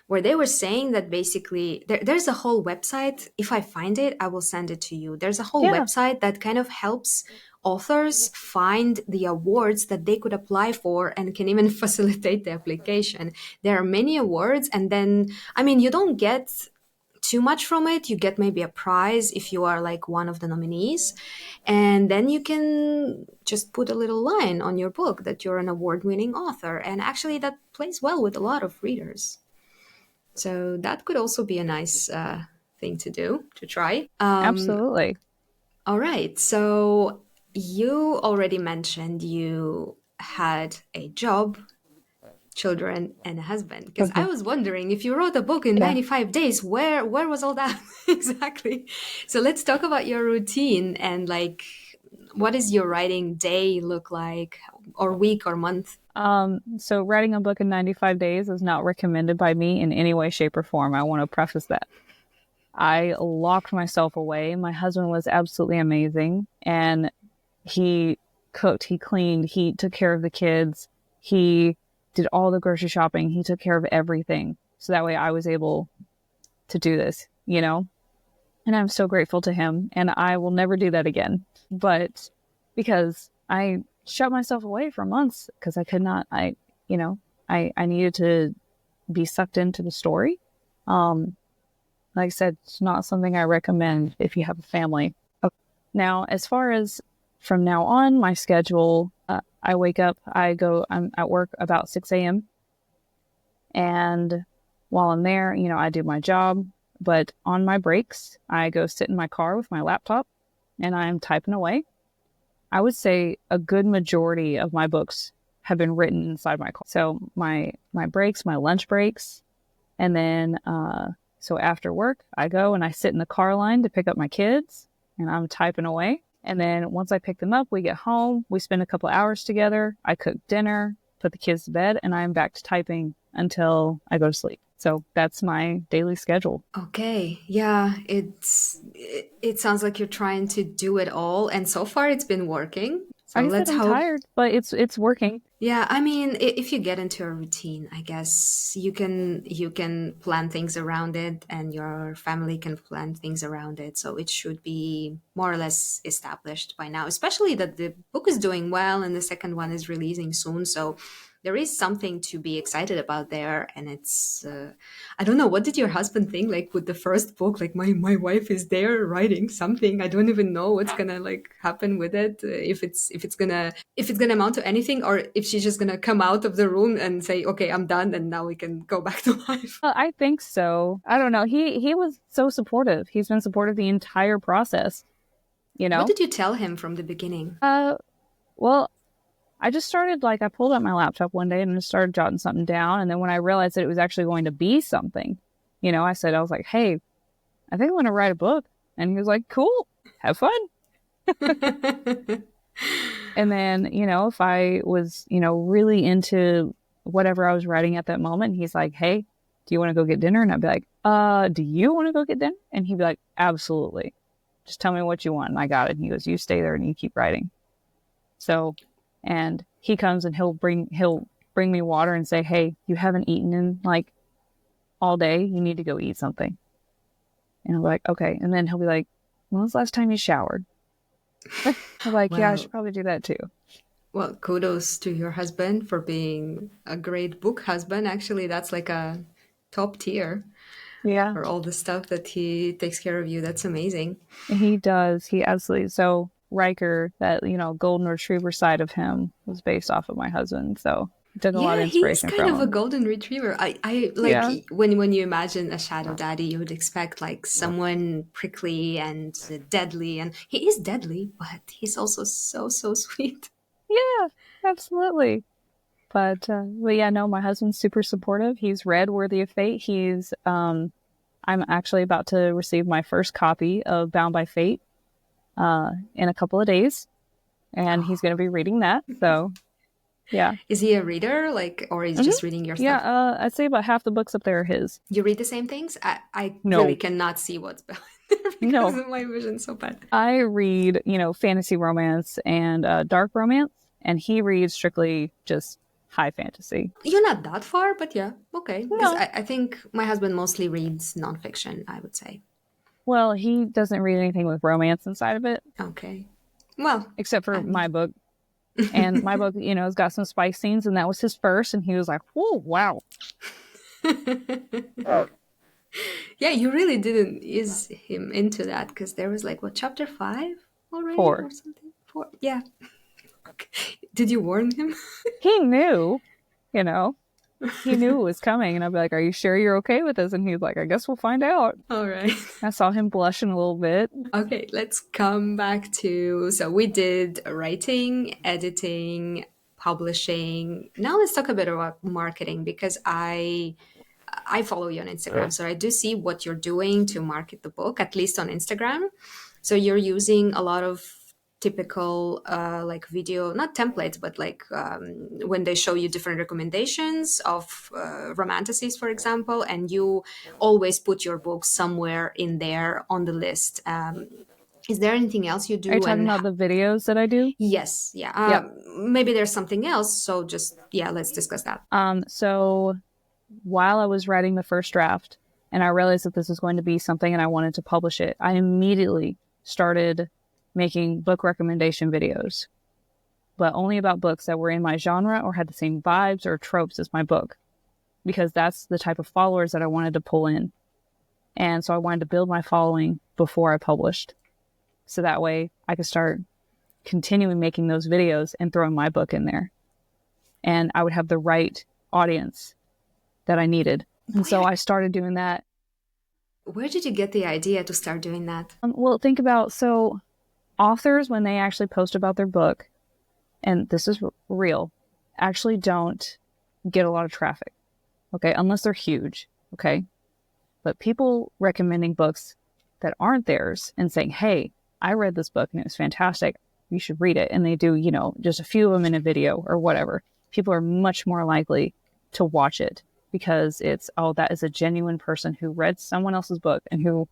where they were saying that basically there's a whole website. If I find it, I will send it to you. There's a whole website that kind of helps authors find the awards that they could apply for and can even facilitate the application. There are many awards, and then you don't get too much from it. You get maybe a prize if you are one of the nominees, and then you can just put a little line on your book that you're an award-winning author, and actually that plays well with a lot of readers. So that could also be a nice thing to do, to try. Absolutely. All right, so you already mentioned you had a job, children, and a husband, because I was wondering, if you wrote a book in 95 days, where was all that exactly? So let's talk about your routine and what does your writing day look like, or week or month? So writing a book in 95 days is not recommended by me in any way, shape, or form. I want to preface that. I locked myself away. My husband was absolutely amazing, and he cooked, he cleaned, he took care of the kids, he did all the grocery shopping, he took care of everything. So that way I was able to do this, and I'm so grateful to him, and I will never do that again. But because I shut myself away for months because I could not, I needed to be sucked into the story. Like I said, it's not something I recommend if you have a family. Okay. Now, as far as from now on, my schedule, I wake up, I'm at work about 6 a.m. And while I'm there, I do my job. But on my breaks, I go sit in my car with my laptop and I'm typing away. I would say a good majority of my books have been written inside my car. So my breaks, my lunch breaks, and then so after work, I go and I sit in the car line to pick up my kids, and I'm typing away. And then once I pick them up, we get home, we spend a couple hours together, I cook dinner, put the kids to bed, and I'm back to typing until I go to sleep. So that's my daily schedule. Okay, yeah, it sounds like you're trying to do it all, and so far it's been working. So Like I said, let's I'm hope. tired, but it's working. Yeah, I mean, if you get into a routine, I guess you can plan things around it, and your family can plan things around it. So it should be more or less established by now. Especially that the book is doing well, and the second one is releasing soon. So there is something to be excited about there, and it's I don't know, what did your husband think, like with the first book? Like, my wife is there writing something. I don't even know what's gonna like happen with it, if it's gonna amount to anything, or if she's just gonna come out of the room and say, okay, I'm done, and now we can go back to life. I think so. I don't know. He was so supportive. He's been supportive the entire process, you What know? did you tell him from the beginning? Well, I just started, like, I pulled out my laptop one day and just started jotting something down. And then when I realized that it was actually going to be something, I was like, hey, I think I'm going to write a book. And he was like, cool, have fun. And then, if I was, really into whatever I was writing at that moment, he's like, hey, do you want to go get dinner? And I'd be like, do you want to go get dinner? And he'd be like, absolutely. Just tell me what you want. And I got it. And he goes, you stay there and you keep writing. So, and he comes and he'll bring me water and say, hey, you haven't eaten in like all day. You need to go eat something. And I'm like, okay. And then he'll be like, when was the last time you showered? I'm like, yeah, I Well, should probably do that too. well, kudos to your husband for being a great book husband. Actually, that's like a top tier Yeah, for all the stuff that he takes care of you. That's amazing. he does. He absolutely. So Riker, that, golden retriever side of him was based off of my husband. So I took a lot of Yeah, he's inspiration kind from of a him. golden retriever. I like Yeah. when you imagine a shadow daddy, you would expect like someone prickly and deadly, and he is deadly, but he's also so sweet. Yeah, absolutely. But yeah, no, my husband's super supportive. He's read Worthy of Fate. I'm actually about to receive my first copy of Bound by Fate in a couple of days, and he's going to be reading that. So yeah. Is he a reader, like, or is he Hmm. just reading your Yeah, stuff? I'd say about half the books up there are his. You read the same things? I really No, cannot see what's behind there because no. of my vision so bad. I read, fantasy romance and dark romance, and he reads strictly just high fantasy. You're not that far, but yeah, okay. Because No. I think my husband mostly reads nonfiction, I would say. Well, he doesn't read anything with romance inside of it, Okay. Well, except for I my mean, book. And my book, has got some spice scenes, and that was his first, and he was like, whoa, wow. yeah, you really didn't ease him into that because there was like, what, chapter 5 already or 4. something? 4? Yeah. Did you warn him? He knew, you know, he knew it was coming, and I'd be like, are you sure you're okay with this? And he's like, I guess we'll find out. All right. I saw him blushing a little bit. Okay, let's come back to, so we did writing, editing, publishing. Now let's talk a bit about marketing because I follow you on Instagram, so I do see what you're doing to market the book, at least on Instagram. So you're using a lot of typical like video, not templates, but like when they show you different recommendations of romantasies, for example, and you always put your book somewhere in there on the list. Is there anything else you Are you do? talking And about the videos that I do? yes, yeah, Yep. maybe there's something else. So just, yeah, let's discuss that. So while I was writing the first draft and I realized that this was going to be something and I wanted to publish it, I immediately started making book recommendation videos, but only about books that were in my genre or had the same vibes or tropes as my book, because that's the type of followers that I wanted to pull in. And so I wanted to build my following before I published. So that way I could start continuing making those videos and throwing my book in there. And I would have the right audience that I needed. And so I started doing that. Where did you get the idea to start doing that? Well, think about, so authors, when they actually post about their book, and this is real, actually don't get a lot of traffic, okay, unless they're huge, okay? But people recommending books that aren't theirs and saying, hey, I read this book and it was fantastic, you should read it, and they do, just a few of them in a video or whatever, people are much more likely to watch it because it's, oh, that is a genuine person who read someone else's book and who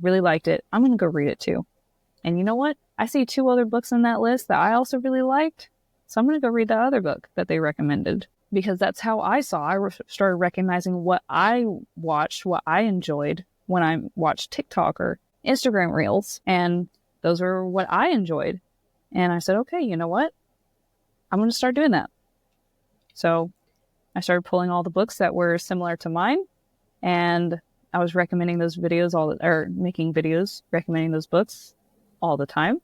really liked it. I'm going to go read it too. And you know what? I see 2 other books in that list that I also really liked. So I'm going to go read that other book that they recommended, because that's how I started recognizing what I watched, what I enjoyed when I watched TikTok or Instagram Reels. And those are what I enjoyed. And I said, okay, you know what? I'm going to start doing that. So I started pulling all the books that were similar to mine, and I was recommending those videos making videos recommending those books all the time.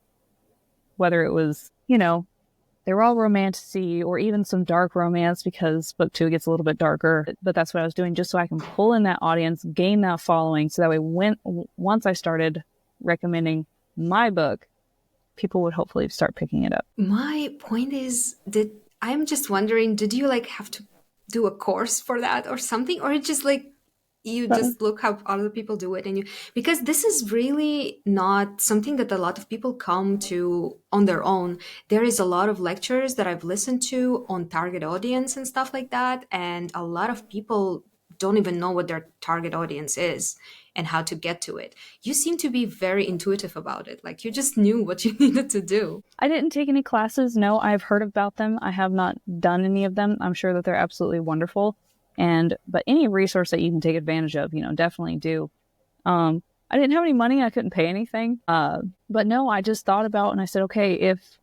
Whether it was, they were all romantasy or even some dark romance, because book 2 gets a little bit darker. But that's what I was doing, just so I can pull in that audience, gain that following, so that way once I started recommending my book, people would hopefully start picking it up. My point is that I'm just wondering, did you have to do a course for that or something, or it just you just look how other people do it, and because this is really not something that a lot of people come to on their own. There is a lot of lectures that I've listened to on target audience and stuff like that, and a lot of people don't even know what their target audience is and how to get to it. You seem to be very intuitive about it. You just knew what you needed to do. I didn't take any classes. No, I've heard about them. I have not done any of them. I'm sure that they're absolutely wonderful. But any resource that you can take advantage of, definitely do. I didn't have any money. I couldn't pay anything. But no, I just thought about, and I said, okay, if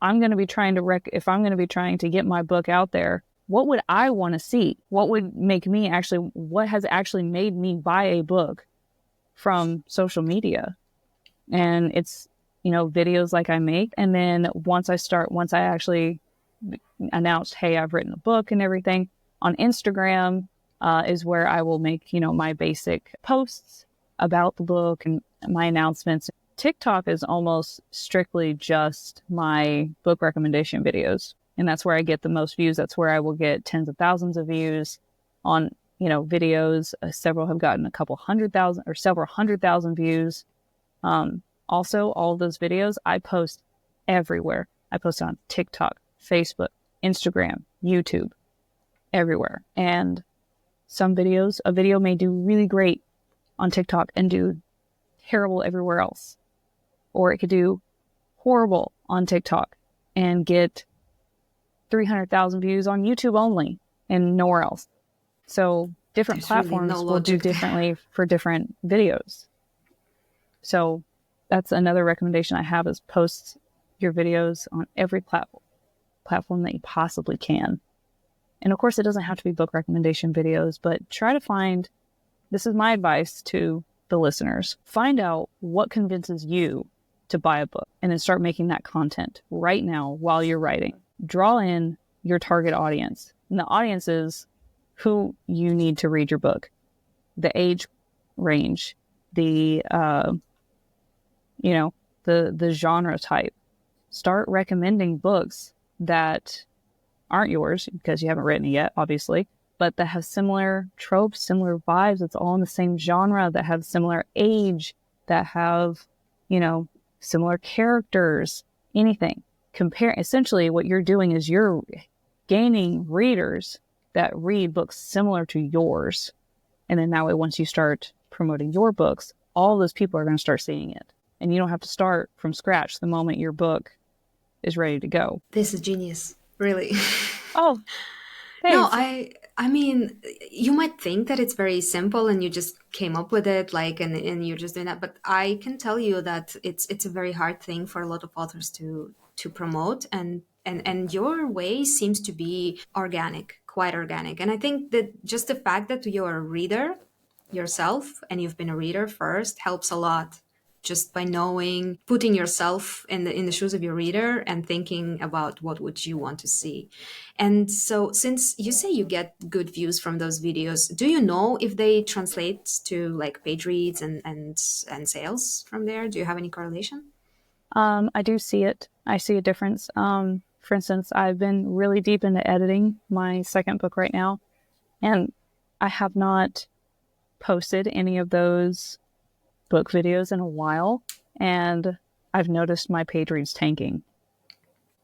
I'm going to be trying to get my book out there, what would I want to see? What would make me what has actually made me buy a book from social media? And it's, videos like I make. And then once I actually announced, hey, I've written a book and everything, on Instagram is where I will make, my basic posts about the book and my announcements. TikTok is almost strictly just my book recommendation videos. And that's where I get the most views. That's where I will get tens of thousands of views on, videos. Several have gotten a couple 100,000 or several 100,000 views. Also, all of those videos I post everywhere. I post on TikTok, Facebook, Instagram, YouTube, everywhere. And a video may do really great on TikTok and do terrible everywhere else. Or it could do horrible on TikTok and get 300,000 views on YouTube only and nowhere else. So different platforms will do differently for different videos. So that's another recommendation I have, is post your videos on every platform that you possibly can. And of course, it doesn't have to be book recommendation videos, but try to find, this is my advice to the listeners, find out what convinces you to buy a book, and then start making that content right now while you're writing. Draw in your target audience. And the audience is who you need to read your book, the age range, the genre type. Start recommending books that aren't yours because you haven't written it yet, obviously, but that have similar tropes, similar vibes. It's all in the same genre, that have similar age, that have, similar characters, anything. Essentially what you're doing is you're gaining readers that read books similar to yours. And then that way, once you start promoting your books, all those people are going to start seeing it. And you don't have to start from scratch the moment your book is ready to go. This is genius, really. Oh, thanks. No, I mean, you might think that it's very simple and you just came up with it, and you're just doing that. But I can tell you that it's a very hard thing for a lot of authors to promote, and your way seems to be organic, quite organic. And I think that just the fact that you're a reader yourself and you've been a reader first helps a lot, just by putting yourself in the shoes of your reader and thinking about what would you want to see. And so, since you say you get good views from those videos, do you know if they translate to page reads and sales from there? Do you have any correlation? I do see it. I see a difference. For instance, I've been really deep into editing my second book right now, and I have not posted any of those book videos in a while, and I've noticed my page reads tanking.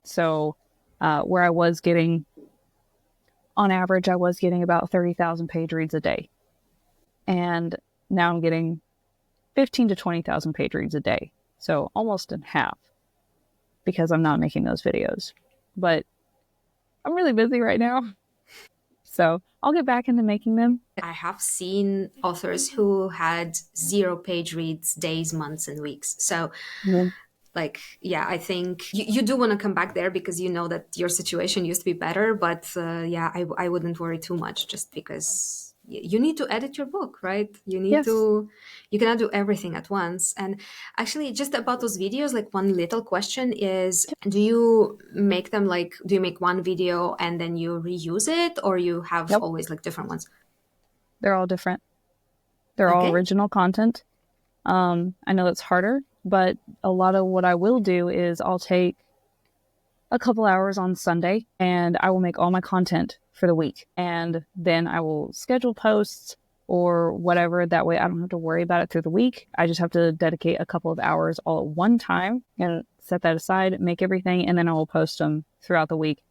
So where I was getting on average, I was getting about 30,000 page reads a day. And now I'm getting 15 to 20,000 page reads a day. So almost in half, because I'm not making those videos. But I'm really busy right now. So I'll get back into making them. I have seen authors who had 0 page reads days, months, and weeks. So, like, yeah, I think you do want to come back there because you know that your situation used to be better. But yeah, I wouldn't worry too much just because you need to edit your book, right? Yes. You cannot do everything at once. And actually, just about those videos, like one little question is, do you make them like, do you make one video and then you reuse it, or you have Nope. always like different ones? They're all different. They're all Okay. original content. I know it's harder, but a lot of what I will do is I'll take a couple hours on Sunday and I will make all my content for the week. And then I will schedule posts or whatever. That way I don't have to worry about it through the week. I just have to dedicate a couple of hours all at one time and set that aside, make everything, and then I will post them throughout the week.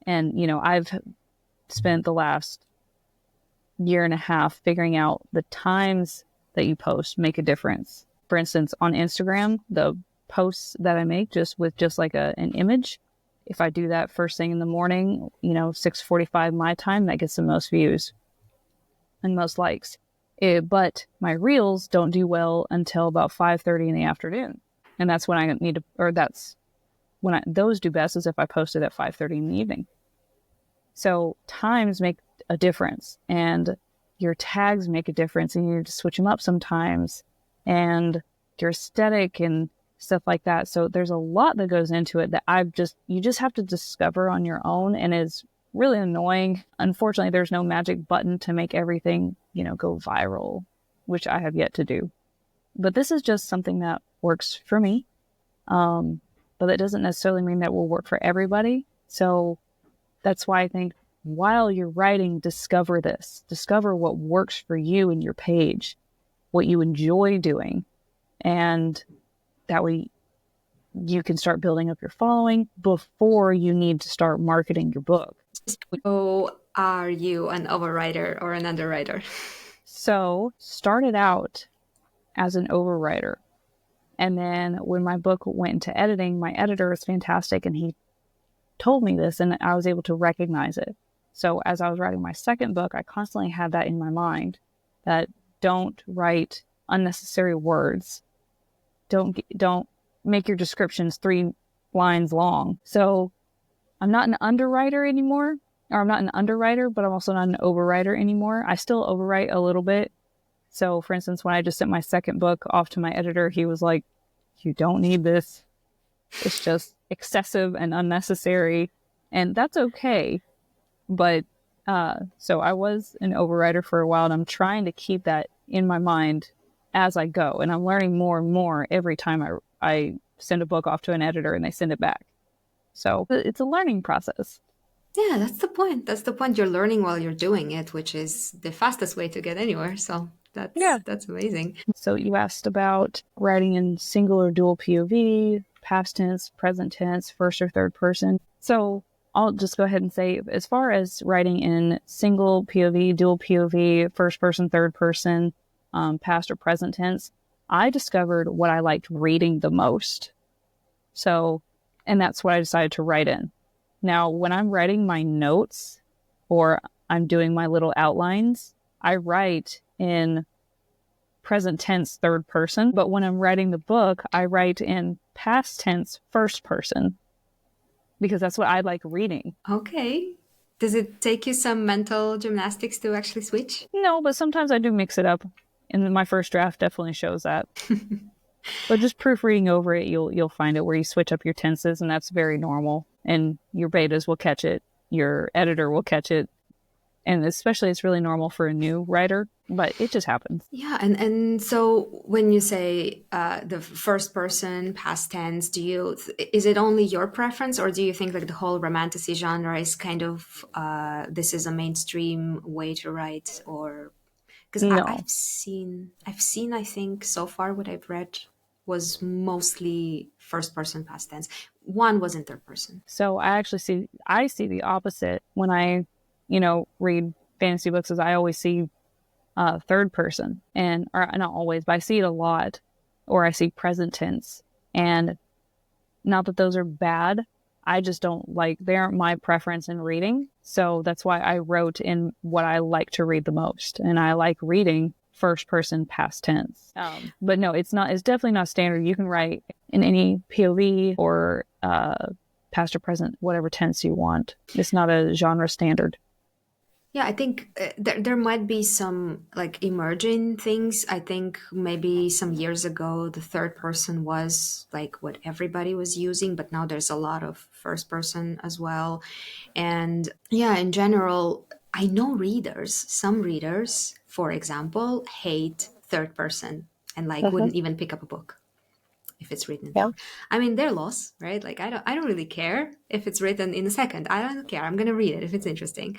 And, you know, I've spent the last year and a half figuring out the times that you post make a difference. For instance, on Instagram, the posts that I make just with just like an image, if I do that first thing in the morning, you know, 6:45 my time, that gets the most views and most likes. But my reels don't do well until about 5:30 in the afternoon. And that's when I need to, or that's when those do best is if I post it at 5:30 in the evening. So times make a difference, and your tags make a difference, and you need to switch them up sometimes, and your aesthetic and stuff like that. So there's a lot that goes into it that you just have to discover on your own, and is really annoying. Unfortunately, there's no magic button to make everything, you know, go viral, which I have yet to do. But this is just something that works for me. But that doesn't necessarily mean that will work for everybody. So that's why I think while you're writing, discover this. Discover what works for you and your page, what you enjoy doing. And that way you can start building up your following before you need to start marketing your book. So, are you an overwriter or an underwriter? So, started out as an overwriter. And then when my book went into editing, my editor is fantastic and he told me this and I was able to recognize it. So as I was writing my second book, I constantly had that in my mind, that don't write unnecessary words. Don't make your descriptions 3 lines long. So I'm not an underwriter anymore, or I'm not an underwriter, but I'm also not an overwriter anymore. I still overwrite a little bit. So for instance, when I just sent my second book off to my editor, he was like, you don't need this. It's just excessive and unnecessary. And that's okay. But so I was an overwriter for a while, and I'm trying to keep that in my mind as I go. And I'm learning more and more every time I send a book off to an editor and they send it back. So it's a learning process. Yeah, that's the point. That's the point. You're learning while you're doing it, which is the fastest way to get anywhere. So Yeah. that's amazing. So you asked about writing in single or dual POV, past tense, present tense, first or third person. So I'll just go ahead and say, as far as writing in single POV, dual POV, first person, third person, past or present tense, I discovered what I liked reading the most. So, and that's what I decided to write in. Now, when I'm writing my notes or I'm doing my little outlines, I write in present tense, third person. But when I'm writing the book, I write in past tense, first person, because that's what I like reading. Okay. Does it take you some mental gymnastics to actually switch? No, but sometimes I do mix it up. And my first draft definitely shows that. But just proofreading over it, you'll find it where you switch up your tenses, and that's very normal. And your betas will catch it, your editor will catch it, and especially it's really normal for a new writer, but it just happens. Yeah, and so when you say the first person past tense, is it only your preference, or do you think like the whole romantasy genre is kind of this is a mainstream way to write, or because No. I've seen I think so far what I've read was mostly first person past tense. One was in third person. So I see the opposite when I read fantasy books is I always see third person, or not always, but I see it a lot, or I see present tense. And not that those are bad, I just don't they aren't my preference in reading. So that's why I wrote in what I like to read the most. And I like reading first person past tense. But no, it's definitely not standard. You can write in any POV or past or present, whatever tense you want. It's not a genre standard. Yeah, I think there might be some like emerging things. I think maybe some years ago, the third person was like what everybody was using, but now there's a lot of first person as well. And yeah, in general, I know some readers, for example, hate third person and like Uh-huh. wouldn't even pick up a book if it's written in Yeah. third. I mean, their loss, right? Like I don't really care if it's written in a second. I don't care. I'm gonna read it if it's interesting.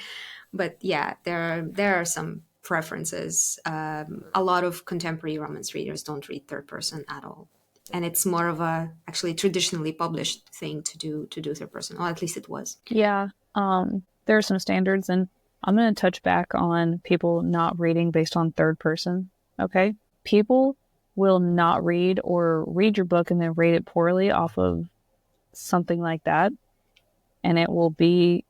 But yeah, there are some preferences. A lot of contemporary romance readers don't read third person at all, and it's more of a actually traditionally published thing to do third person, or at least it was. Yeah. There are some standards, and I'm going to touch back on people not reading based on third person. Okay. People will not read or read your book and then rate it poorly off of something like that. And it will be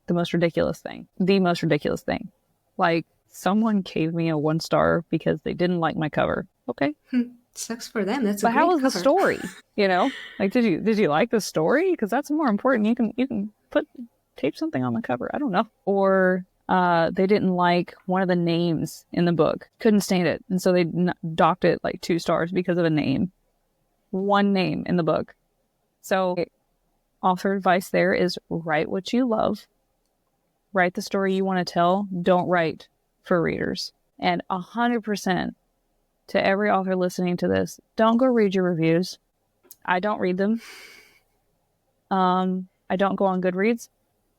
the most ridiculous thing. The most ridiculous thing. Like, someone gave me a 1 star because they didn't like my cover. Okay. Sucks for them. That's a But how great was the cover. story? Like, did you like the story? Because that's more important. You can tape something on the cover. I don't know. Or they didn't like one of the names in the book. Couldn't stand it, and so they docked it like 2 stars because of a name. One name in the book. So author advice there is write what you love. Write the story you want to tell. Don't write for readers. And 100% to every author listening to this, don't go read your reviews. I don't read them. I don't go on Goodreads.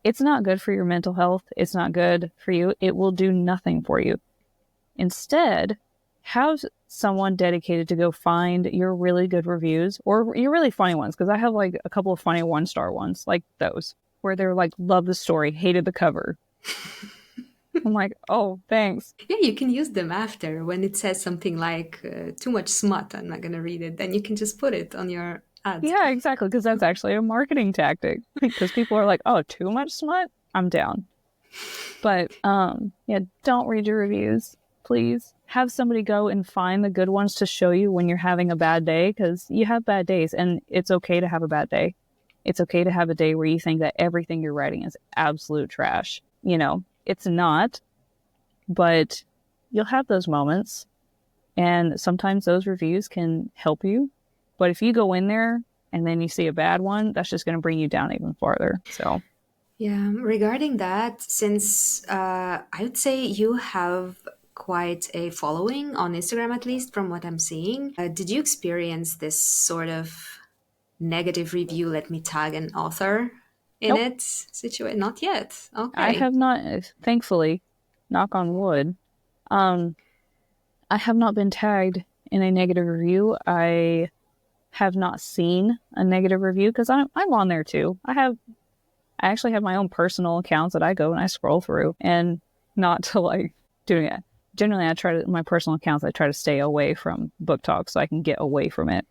It's not good for your mental health. It's not good for you. It will do nothing for you. Instead, have someone dedicated to go find your really good reviews or your really funny ones. Because I have like a couple of funny 1 star ones, like those, where they're like, love the story, hated the cover. I'm like, oh, thanks. Yeah, you can use them after when it says something like too much smut. I'm not gonna read it. Then you can just put it on your ad. Yeah, exactly. Because that's actually a marketing tactic. Because people are like, oh, too much smut? I'm down. But yeah, don't read your reviews, please. Have somebody go and find the good ones to show you when you're having a bad day, because you have bad days and it's okay to have a bad day. It's okay to have a day where you think that everything you're writing is absolute trash. It's not, but you'll have those moments, and sometimes those reviews can help you. But if you go in there and then you see a bad one, that's just going to bring you down even farther. So Yeah, regarding that, since I would say you have quite a following on Instagram, at least from what I'm seeing, did you experience this sort of negative review, let me tag an author in nope, it situation? Not yet. I Okay. have not, thankfully, knock on wood. I have not been tagged in a negative review. I have not seen a negative review because I'm on there too. I actually have my own personal accounts that I go and I scroll through, and not to like doing it. Generally, my personal accounts, I try to stay away from book talk so I can get away from it.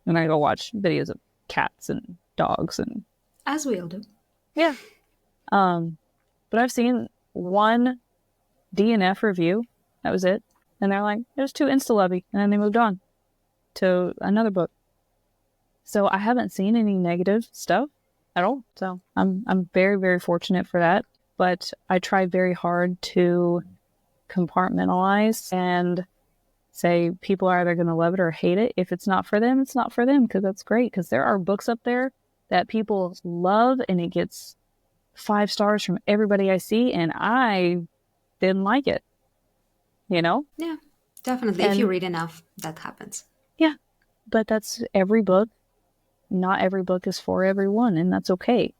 And I go watch videos of cats and dogs and As we all do. yeah. But I've seen one DNF review. That was it. And they're like, it was too insta-lovey. And then they moved on to another book. So I haven't seen any negative stuff at all. So I'm very, very fortunate for that. But I try very hard to compartmentalize and say people are either going to love it or hate it. If it's not for them, it's not for them, because that's great. Because there are books up there that people love and it gets 5 stars from everybody I see, and I didn't like it. Yeah, definitely. If you And read enough, that happens. yeah, but that's every book. Not every book is for everyone, and that's okay.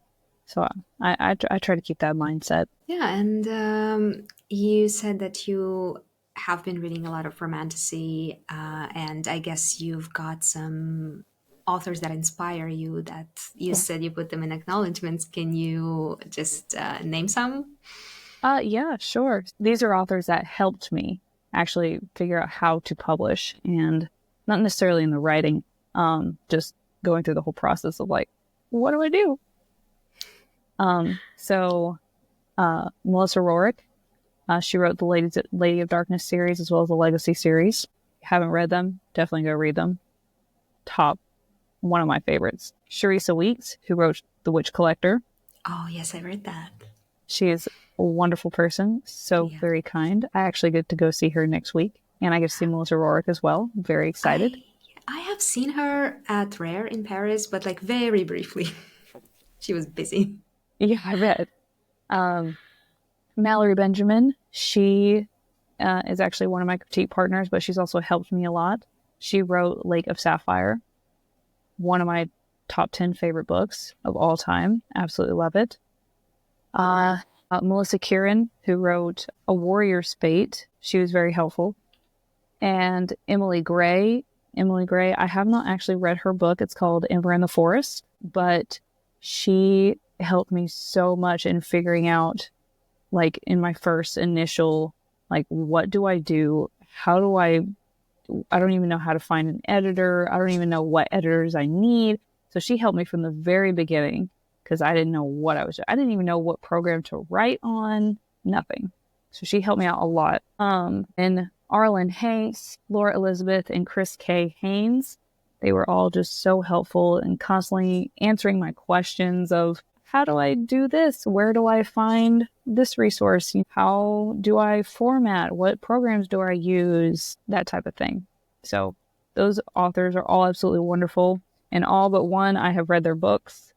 So I try to keep that mindset. Yeah, and you said that you have been reading a lot of romantasy, and I guess you've got some authors that inspire you that you Yeah. said you put them in acknowledgements. Can you just name some? Yeah, sure. These are authors that helped me actually figure out how to publish, and not necessarily in the writing, just going through the whole process of like, what do I do? So Melissa Rorick, she wrote the Lady of Darkness series as well as the Legacy series. Haven't read them, definitely go read them. Top, one of my favorites. Sharissa Weeks, who wrote The Witch Collector. Oh, yes, I read that. She is a wonderful person, so Yeah. very kind. I actually get to go see her next week, and I get to see Melissa Rorick as well. Very excited. I have seen her at Rare in Paris, but like very briefly. She was busy. Yeah, I bet. Mallory Benjamin, she is actually one of my critique partners, but she's also helped me a lot. She wrote Lake of Sapphire, one of my top 10 favorite books of all time. Absolutely love it. Melissa Kieran, who wrote A Warrior's Fate, she was very helpful. And Emily Gray, I have not actually read her book. It's called Ember in the Forest, but she helped me so much in figuring out, like, in my first initial, like, what do I do? How do I don't even know how to find an editor. I don't even know what editors I need. So she helped me from the very beginning because I didn't know what I was doing. I didn't even know what program to write on, nothing. So she helped me out a lot. And Arlen Hanks, Laura Elizabeth, and Chris K. Haynes, they were all just so helpful and constantly answering my questions of, how do I do this? Where do I find this resource? How do I format? What programs do I use? That type of thing. So those authors are all absolutely wonderful. And all but one, I have read their books.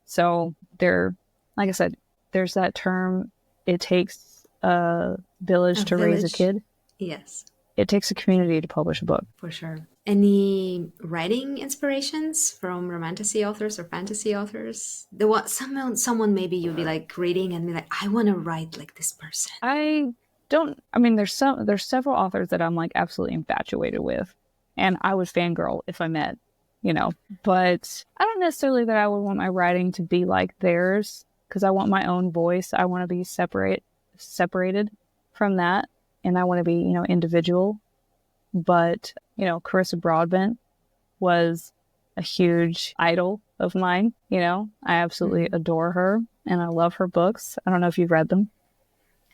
So they're, like I said, there's that term, it takes a village to raise a kid. Yes. It takes a community to publish a book. For sure. Any writing inspirations from romantasy authors or fantasy authors? Someone maybe you'd be like reading and be like, I want to write like this person. There's several authors that I'm like absolutely infatuated with, and I would fangirl if I met, but I don't necessarily that I would want my writing to be like theirs, because I want my own voice. I want to be separated from that, and I want to be, individual. But, Carissa Broadbent was a huge idol of mine. I absolutely adore her, and I love her books. I don't know if you've read them.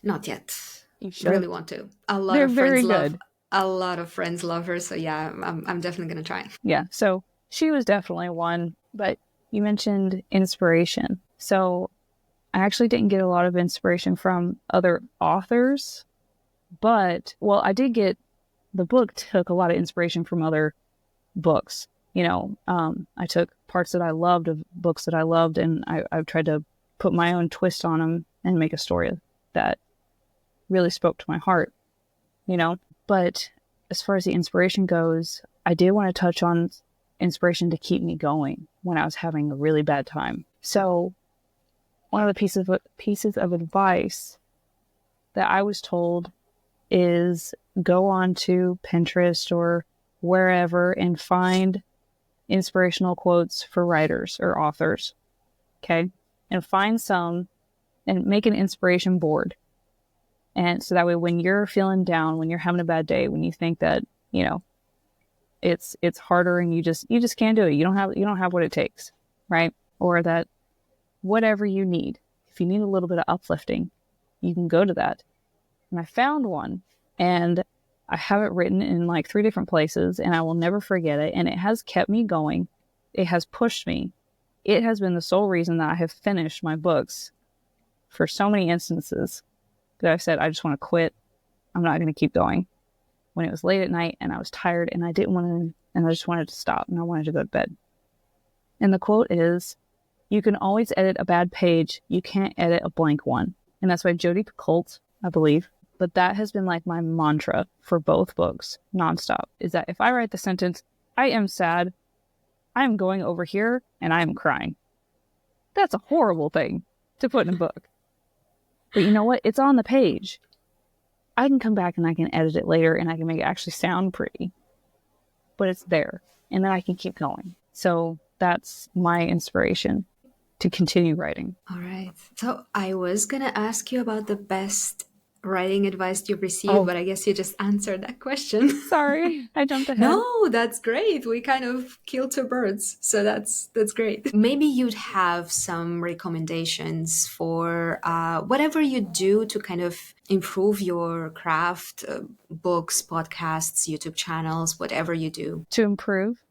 Not yet. You should. Really want to. A lot of friends love her. So yeah, I'm definitely going to try. Yeah. So she was definitely one, but you mentioned inspiration. So I actually didn't get a lot of inspiration from other authors, but, I did get, the book took a lot of inspiration from other books. I took parts that I loved of books that I loved, and I've tried to put my own twist on them and make a story that really spoke to my heart, But as far as the inspiration goes, I did want to touch on inspiration to keep me going when I was having a really bad time. So one of the pieces of advice that I was told is go on to Pinterest or wherever and find inspirational quotes for writers or authors. Okay. And find some and make an inspiration board. And so that way, when you're feeling down, when you're having a bad day, when you think that, it's harder and you just can't do it. You don't have what it takes. Right. Or that whatever you need, if you need a little bit of uplifting, you can go to that. And I found one, and I have it written in like 3 different places, and I will never forget it. And it has kept me going. It has pushed me. It has been the sole reason that I have finished my books for so many instances that I've said, I just want to quit. I'm not going to keep going. When it was late at night and I was tired and I didn't want to, and I just wanted to stop and I wanted to go to bed. And the quote is, you can always edit a bad page. You can't edit a blank one. And that's by Jodi Picoult, I believe. But that has been like my mantra for both books, nonstop, is that if I write the sentence, I am sad, I am going over here, and I am crying. That's a horrible thing to put in a book. But you know what? It's on the page. I can come back and I can edit it later and I can make it actually sound pretty. But it's there. And then I can keep going. So that's my inspiration. to continue writing. All right. So I was going to ask you about the best writing advice you've received, Oh, but I guess you just answered that question. sorry, I jumped ahead. No, that's great. We kind of killed two birds. So that's great. Maybe you'd have some recommendations for whatever you do to kind of improve your craft, books, podcasts, YouTube channels, whatever you do. To improve,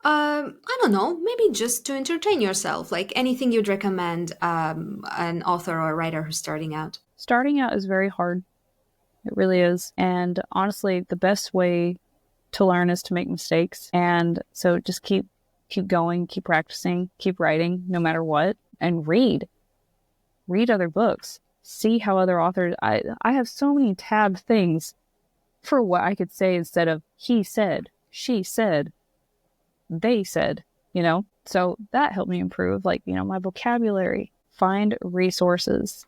I don't know, maybe just to entertain yourself, like anything you'd recommend an author or a writer who's starting out. starting out is very hard. It really is. And honestly, the best way to learn is to make mistakes. And so just keep going, keep practicing, keep writing no matter what, and read other books, see how other authors. I have so many tabbed things for what I could say instead of he said, she said, they said, so that helped me improve, like, my vocabulary. Find resources,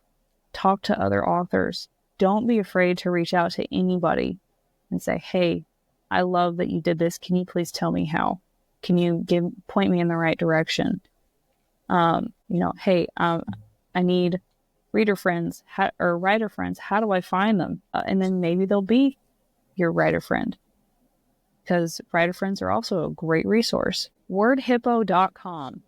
talk to other authors. Don't be afraid to reach out to anybody and say, hey, I love that you did this. Can you please tell me how? Can you point me in the right direction? Hey, I need reader friends or writer friends. How do I find them? And then maybe they'll be your writer friend, because writer friends are also a great resource. Wordhippo.com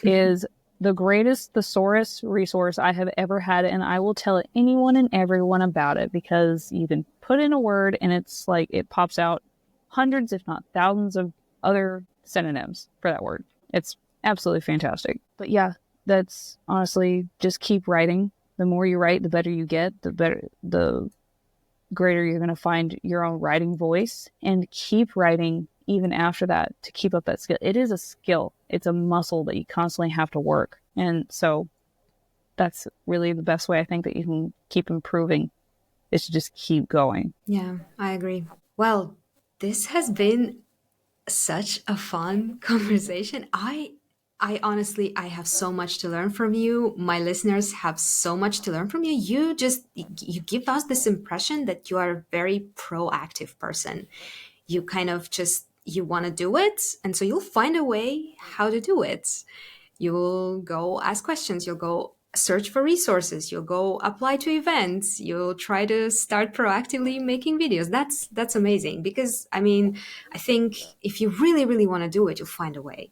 is the greatest thesaurus resource I have ever had, and I will tell anyone and everyone about it, because you can put in a word and it's like it pops out hundreds, if not thousands, of other synonyms for that word. It's absolutely fantastic. But yeah, that's honestly, just keep writing. The more you write, the better you get, the greater you're going to find your own writing voice, and keep writing even after that to keep up that skill. It is a skill. It's a muscle that you constantly have to work. And so that's really the best way I think that you can keep improving, is to just keep going. Yeah, I agree. Well, this has been such a fun conversation. I honestly, I have so much to learn from you. My listeners have so much to learn from you. You give us this impression that you are a very proactive person. You kind of just, you want to do it. And so you'll find a way how to do it. You'll go ask questions. You'll go search for resources. You'll go apply to events. You'll try to start proactively making videos. That's amazing, because I mean, I think if you really, really want to do it, you'll find a way.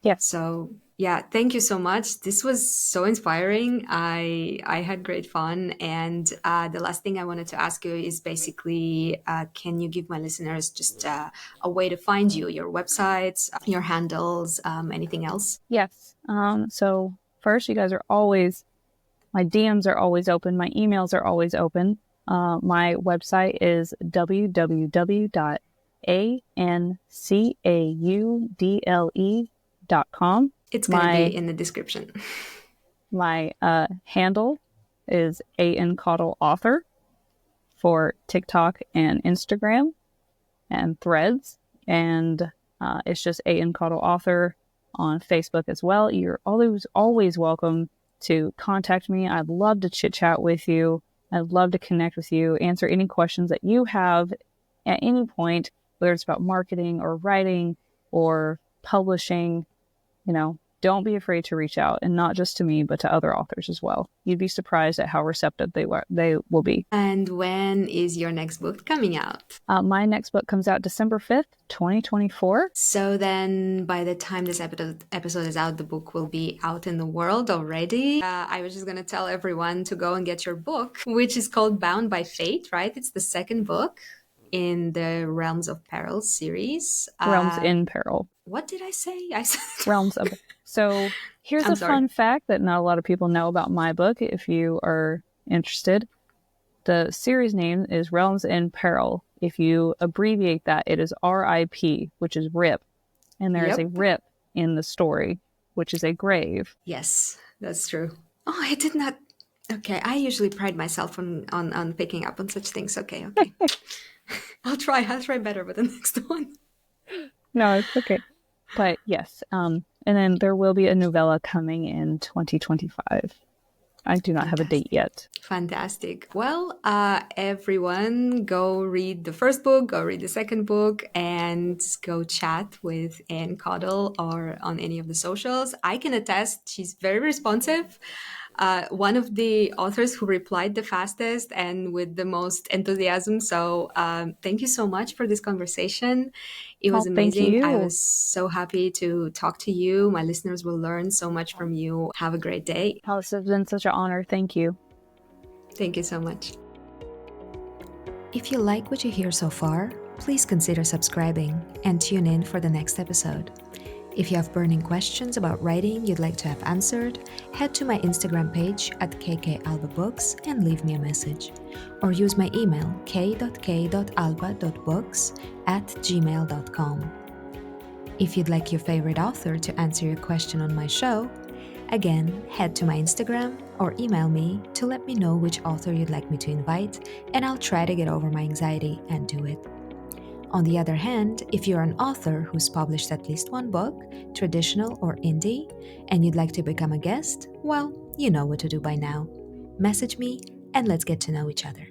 Yes. So yeah, thank you so much. This was so inspiring. I had great fun. And the last thing I wanted to ask you is basically, can you give my listeners just a way to find you, your websites, your handles, anything else? Yes. So first, you guys are always, my DMs are always open. My emails are always open. My website is www.ancaudle.com. It's going to be in the description. My handle is Caudle author for TikTok and Instagram and Threads. And it's just Caudle author on Facebook as well. You're always welcome to contact me. I'd love to chit chat with you. I'd love to connect with you, answer any questions that you have at any point, whether it's about marketing or writing or publishing. Don't be afraid to reach out, and not just to me, but to other authors as well. You'd be surprised at how receptive they will be. And when is your next book coming out? My next book comes out December 5th, 2024. So then by the time this episode is out, the book will be out in the world already. I was just going to tell everyone to go and get your book, which is called Bound by Fate, right? It's the second book in the Realms of Peril series. Realms in Peril. What did I say? I said Realms of. So here's a fun fact that not a lot of people know about my book, if you are interested. The series name is Realms in Peril. If you abbreviate that, it is RIP, which is RIP. And there is a RIP in the story, which is a grave. Yes, that's true. Oh, I did not. Okay, I usually pride myself on picking up on such things. Okay. I'll try better with the next one. No, it's okay. But yes, and then there will be a novella coming in 2025. I do not have a date Fantastic. yet. Fantastic. Well, everyone, go read the first book, go read the second book, and go chat with Anne Caudle or on any of the socials. I can attest she's very responsive. One of the authors who replied the fastest and with the most enthusiasm. So, thank you so much for this conversation. It was Oh, thank amazing. I you. was so happy to talk to you. My listeners will learn so much from you. Have a great day. Oh, this has been such an honor. Thank you. Thank you so much. If you like what you hear so far, please consider subscribing and tune in for the next episode. If you have burning questions about writing you'd like to have answered, head to my Instagram page at kkalbabooks and leave me a message. Or use my email k.k.alba.books@gmail.com. If you'd like your favorite author to answer your question on my show, again, head to my Instagram or email me to let me know which author you'd like me to invite, and I'll try to get over my anxiety and do it. On the other hand, if you're an author who's published at least one book, traditional or indie, and you'd like to become a guest, well, you know what to do by now. Message me and let's get to know each other.